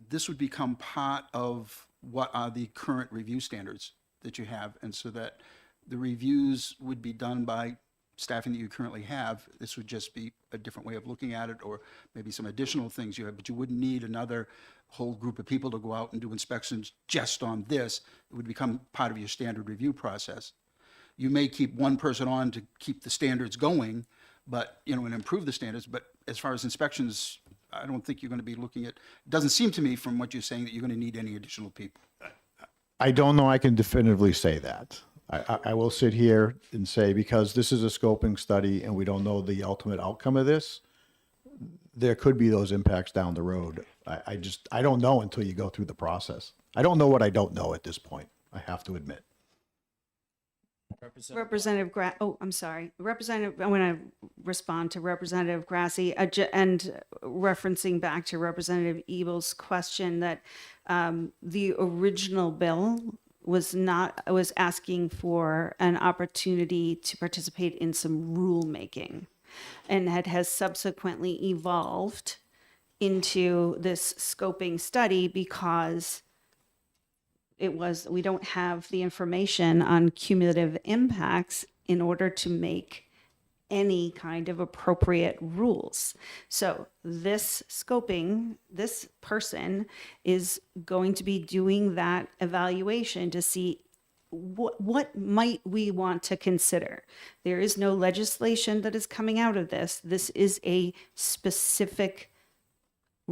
this would become part of what are the current review standards that you have, and so that the reviews would be done by staffing that you currently have. This would just be a different way of looking at it, or maybe some additional things you have, but you wouldn't need another whole group of people to go out and do inspections just on this. It would become part of your standard review process. You may keep one person on to keep the standards going, but, and improve the standards, but as far as inspections, I don't think you're going to be looking at, it doesn't seem to me from what you're saying that you're going to need any additional people. I don't know I can definitively say that. I will sit here and say, because this is a scoping study and we don't know the ultimate outcome of this, there could be those impacts down the road. I don't know until you go through the process. I don't know what I don't know at this point, I have to admit. Representative I'm sorry. I want to respond to Representative Grassi and referencing back to Representative Ebel's question that the original bill was asking for an opportunity to participate in some rulemaking, and has subsequently evolved into this scoping study because we don't have the information on cumulative impacts in order to make any kind of appropriate rules. So this person is going to be doing that evaluation to see what might we want to consider. There is no legislation that is coming out of this. This is a specific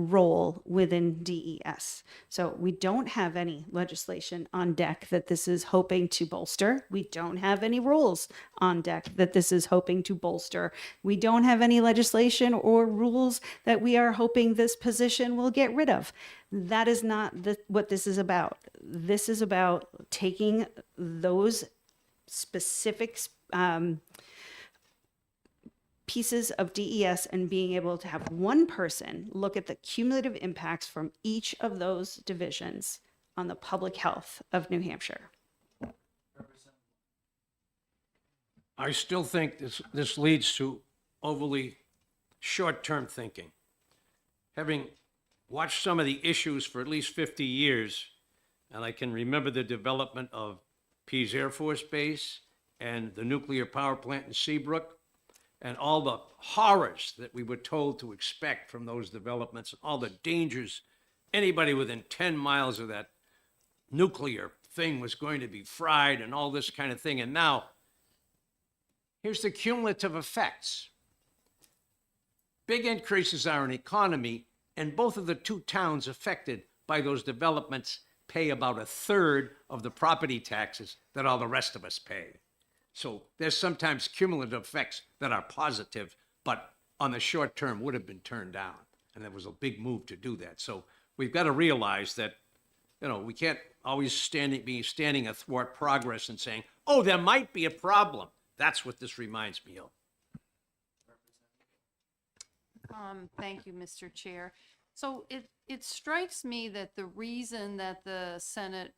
role within DES. So we don't have any legislation on deck that this is hoping to bolster. We don't have any rules on deck that this is hoping to bolster. We don't have any legislation or rules that we are hoping this position will get rid of. That is not what this is about. This is about taking those specific pieces of DES and being able to have one person look at the cumulative impacts from each of those divisions on the public health of New Hampshire. I still think this leads to overly short-term thinking. Having watched some of the issues for at least 50 years, and I can remember the development of Pease Air Force Base and the nuclear power plant in Seabrook, and all the horrors that we were told to expect from those developments, all the dangers. Anybody within 10 miles of that nuclear thing was going to be fried and all this kind of thing. And now, here's the cumulative effects. Big increases are in economy, and both of the two towns affected by those developments pay about a third of the property taxes that all the rest of us pay. So there's sometimes cumulative effects that are positive, but on the short term would have been turned down. and there was a big move to do that. So we've got to realize that, we can't always be standing athwart progress and saying, oh, there might be a problem. That's what this reminds me of. Thank you, Mr. Chair. So it strikes me that the reason that the Senate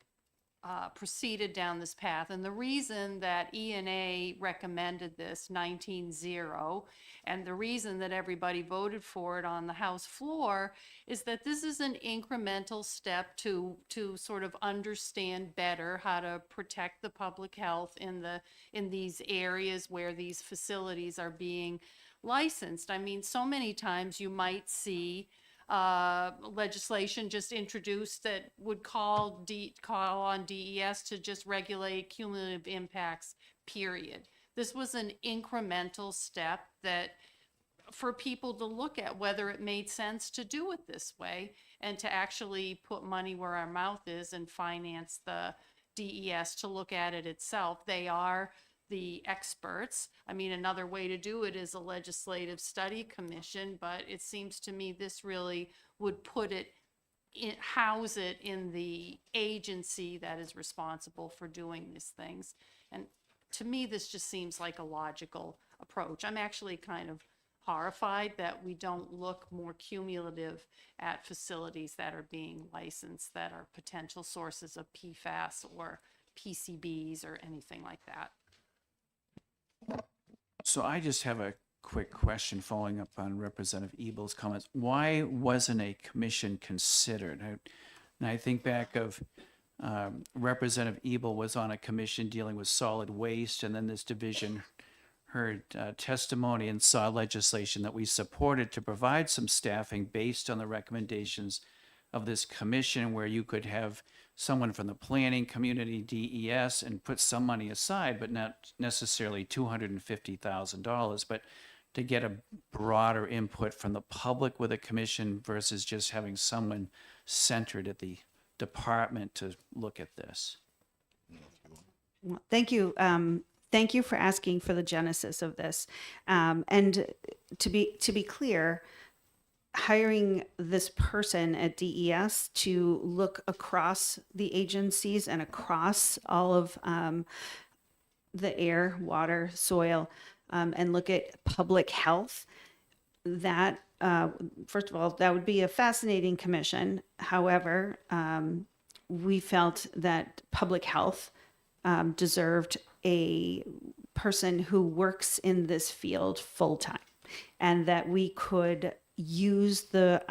proceeded down this path, and the reason that ENA recommended this 19-0, and the reason that everybody voted for it on the House floor, is that this is an incremental step to sort of understand better how to protect the public health in these areas where these facilities are being licensed. I mean, so many times you might see legislation just introduced that would call on DES to just regulate cumulative impacts, period. This was an incremental step that for people to look at whether it made sense to do it this way and to actually put money where our mouth is and finance the DES to look at it itself. They are the experts. I mean, another way to do it is a legislative study commission, but it seems to me this really would house it in the agency that is responsible for doing these things. And to me, this just seems like a logical approach. I'm actually kind of horrified that we don't look more cumulative at facilities that are being licensed that are potential sources of PFAS or PCBs or anything like that. So I just have a quick question following up on Representative Ebel's comments. Why wasn't a commission considered? And I think back of Representative Ebel was on a commission dealing with solid waste, and then this division heard testimony and saw legislation that we supported to provide some staffing based on the recommendations of this commission, where you could have someone from the planning community, DES, and put some money aside, but not necessarily $250,000, but to get a broader input from the public with a commission versus just having someone centered at the department to look at this. Well, thank you. Thank you for asking for the genesis of this. And to be clear, hiring this person at DES to look across the agencies and across all of the air, water, soil, and look at public health, that, first of all, that would be a fascinating commission. However, we felt that public health deserved a person who works in this field full time, and that we could use the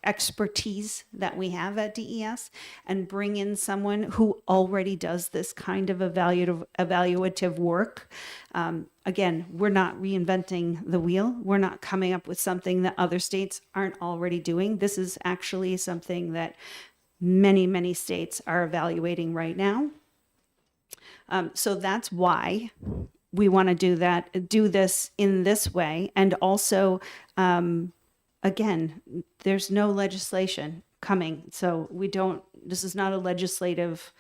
expertise that we have at DES and bring in someone who already does this kind of evaluative work. Again, we're not reinventing the wheel. We're not coming up with something that other states aren't already doing. This is actually something that many, many states are evaluating right now. So that's why we want to do this in this way. And also, again, there's no legislation coming. So this is not a legislative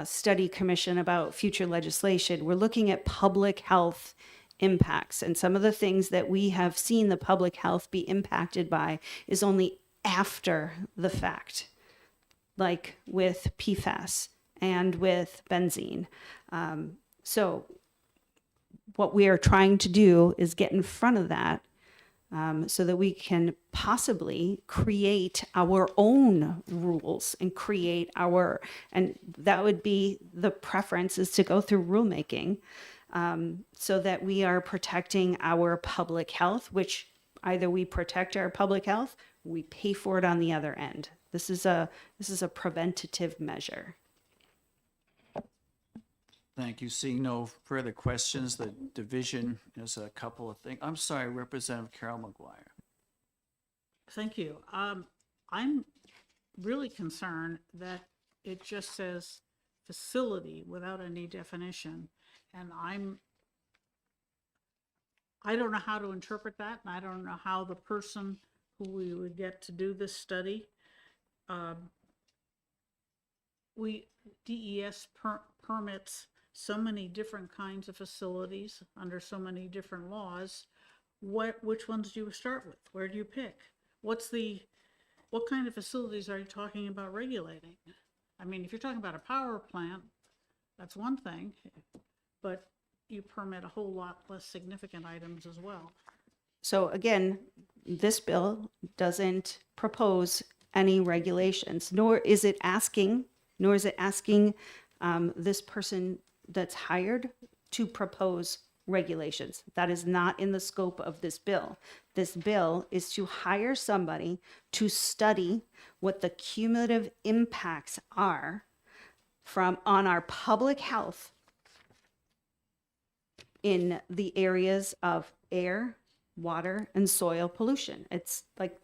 study commission about future legislation. We're looking at public health impacts. And some of the things that we have seen the public health be impacted by is only after the fact, like with PFAS and with benzene. So what we are trying to do is get in front of that so that we can possibly create our own rules and and that would be the preference, is to go through rulemaking so that we are protecting our public health, which either we protect our public health, we pay for it on the other end. This is a preventative measure. Thank you. Seeing no further questions, the division has a couple of things. I'm sorry, Representative Carol McGuire. Thank you. I'm really concerned that it just says facility without any definition. And I don't know how to interpret that, and I don't know how the person who we would get to do this study, DES permits so many different kinds of facilities under so many different laws. Which ones do you start with? Where do you pick? what kind of facilities are you talking about regulating? I mean, if you're talking about a power plant, that's one thing, but you permit a whole lot less significant items as well. So again, this bill doesn't propose any regulations, nor is it asking this person that's hired to propose regulations. That is not in the scope of this bill. This bill is to hire somebody to study what the cumulative impacts are on our public health in the areas of air, water, and soil pollution. It's like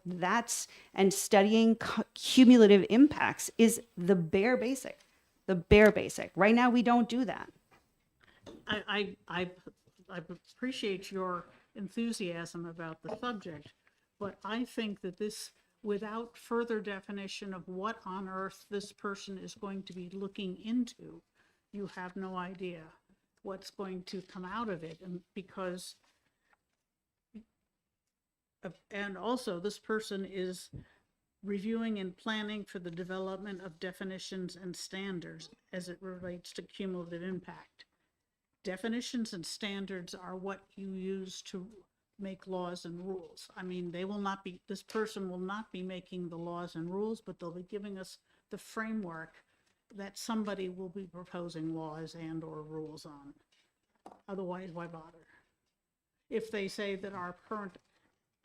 and studying cumulative impacts is the bare basic. The bare basic. Right now, we don't do that. I appreciate your enthusiasm about the subject, but I think that this, without further definition of what on earth this person is going to be looking into, you have no idea what's going to come out of it. And because, and also this person is reviewing and planning for the development of definitions and standards as it relates to cumulative impact. Definitions and standards are what you use to make laws and rules. I mean, this person will not be making the laws and rules, but they'll be giving us the framework that somebody will be proposing laws and or rules on. Otherwise, why bother? If they say that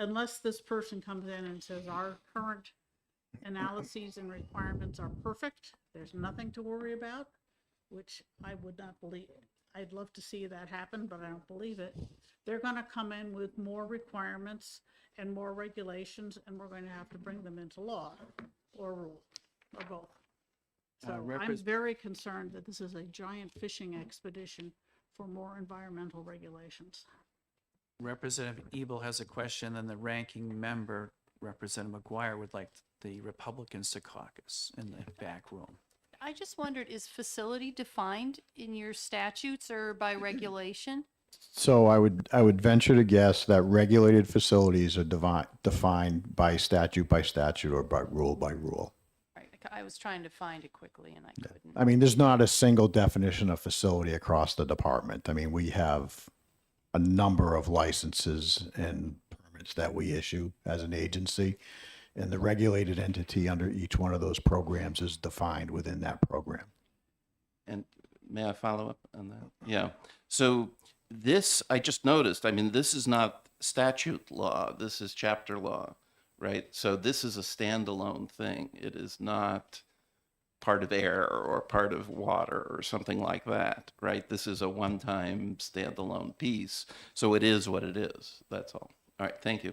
unless this person comes in and says our current analyses and requirements are perfect, there's nothing to worry about, which I would not believe. I'd love to see that happen, but I don't believe it. They're going to come in with more requirements and more regulations, and we're going to have to bring them into law or rule or both. So I'm very concerned that this is a giant fishing expedition for more environmental regulations. Representative Ebel has a question, and the ranking member, Representative McGuire, would like the Republicans to caucus in the back room. I just wondered, is facility defined in your statutes or by regulation? So I would venture to guess that regulated facilities are defined by statute or by rule. Right, I was trying to find it quickly and I couldn't. I mean, there's not a single definition of facility across the department. I mean, we have a number of licenses and permits that we issue as an agency, and the regulated entity under each one of those programs is defined within that program. And may I follow up on that? Yeah. So this, I just noticed, I mean, this is not statute law. This is chapter law, right? So this is a standalone thing. It is not part of air or part of water or something like that, right? This is a one-time standalone piece. So it is what it is. That's all. All right. Thank you.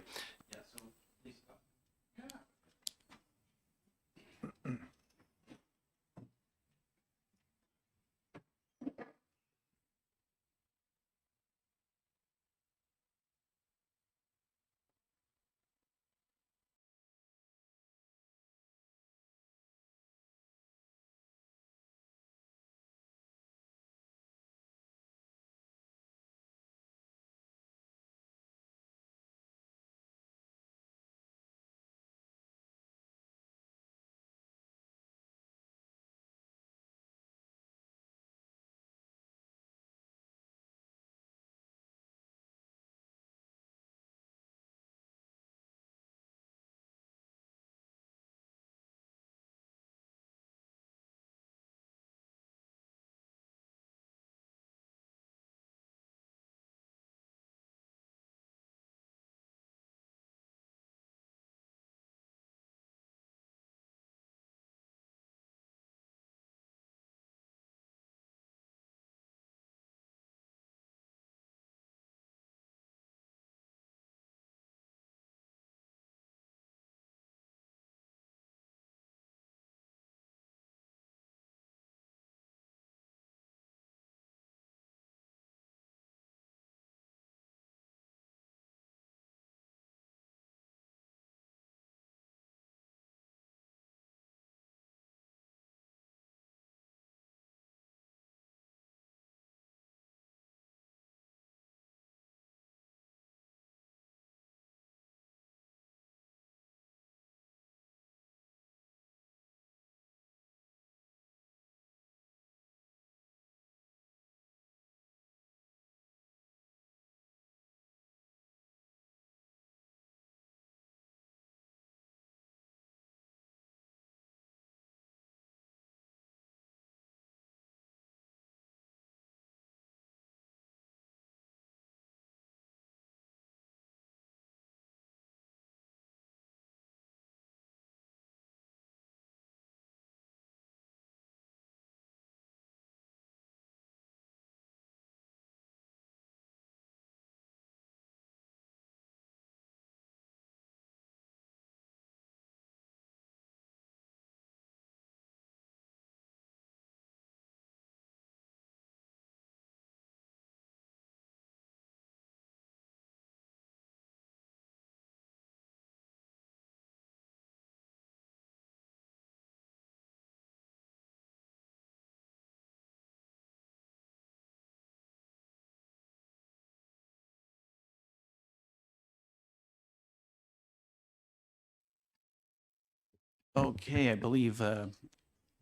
Okay, I believe a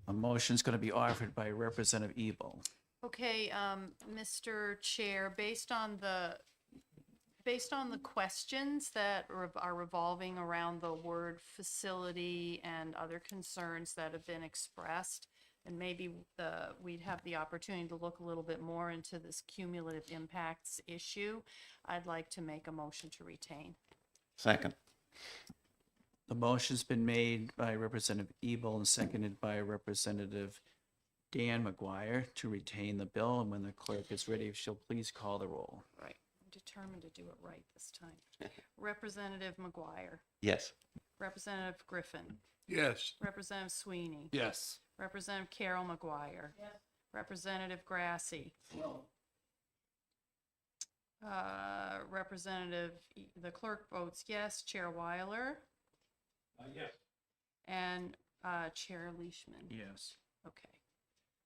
motion's going to be offered by Representative Ebel. Okay, Mr. Chair, based on the questions that are revolving around the word facility and other concerns that have been expressed, and maybe we'd have the opportunity to look a little bit more into this cumulative impacts issue, I'd like to make a motion to retain. Second. The motion's been made by Representative Ebel and seconded by Representative Dan McGuire to retain the bill. And when the clerk is ready, if she'll please call the roll. Right, I'm determined to do it right this time. Representative McGuire, Yes. Representative Griffin, Yes. Representative Sweeney, Yes. Representative Carol McGuire, Representative Grassy, the clerk votes yes. Chair Weiler? Yes. And Chair Leishman? Yes. Okay.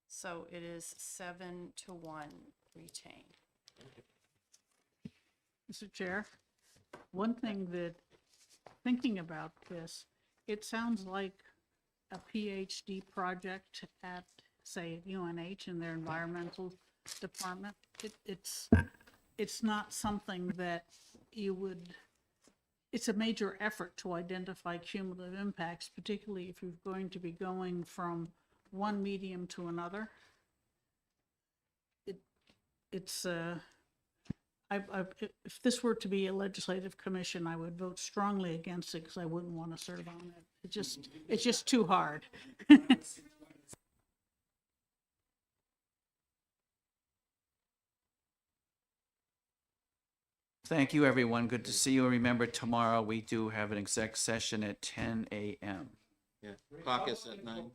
So it is 7-1 retain. Mr. Chair, one thing that, thinking about this, it sounds like a PhD project at, say, at UNH in their environmental department. It's not something that you would, it's a major effort to identify cumulative impacts, particularly if you're going to be going from one medium to another. If this were to be a legislative commission, I would vote strongly against it because I wouldn't want to serve on it. It's just too hard. Thank you, everyone. Good to see you. Remember, tomorrow we do have an exec session at 10 a.m. Yeah. Caucus at 9.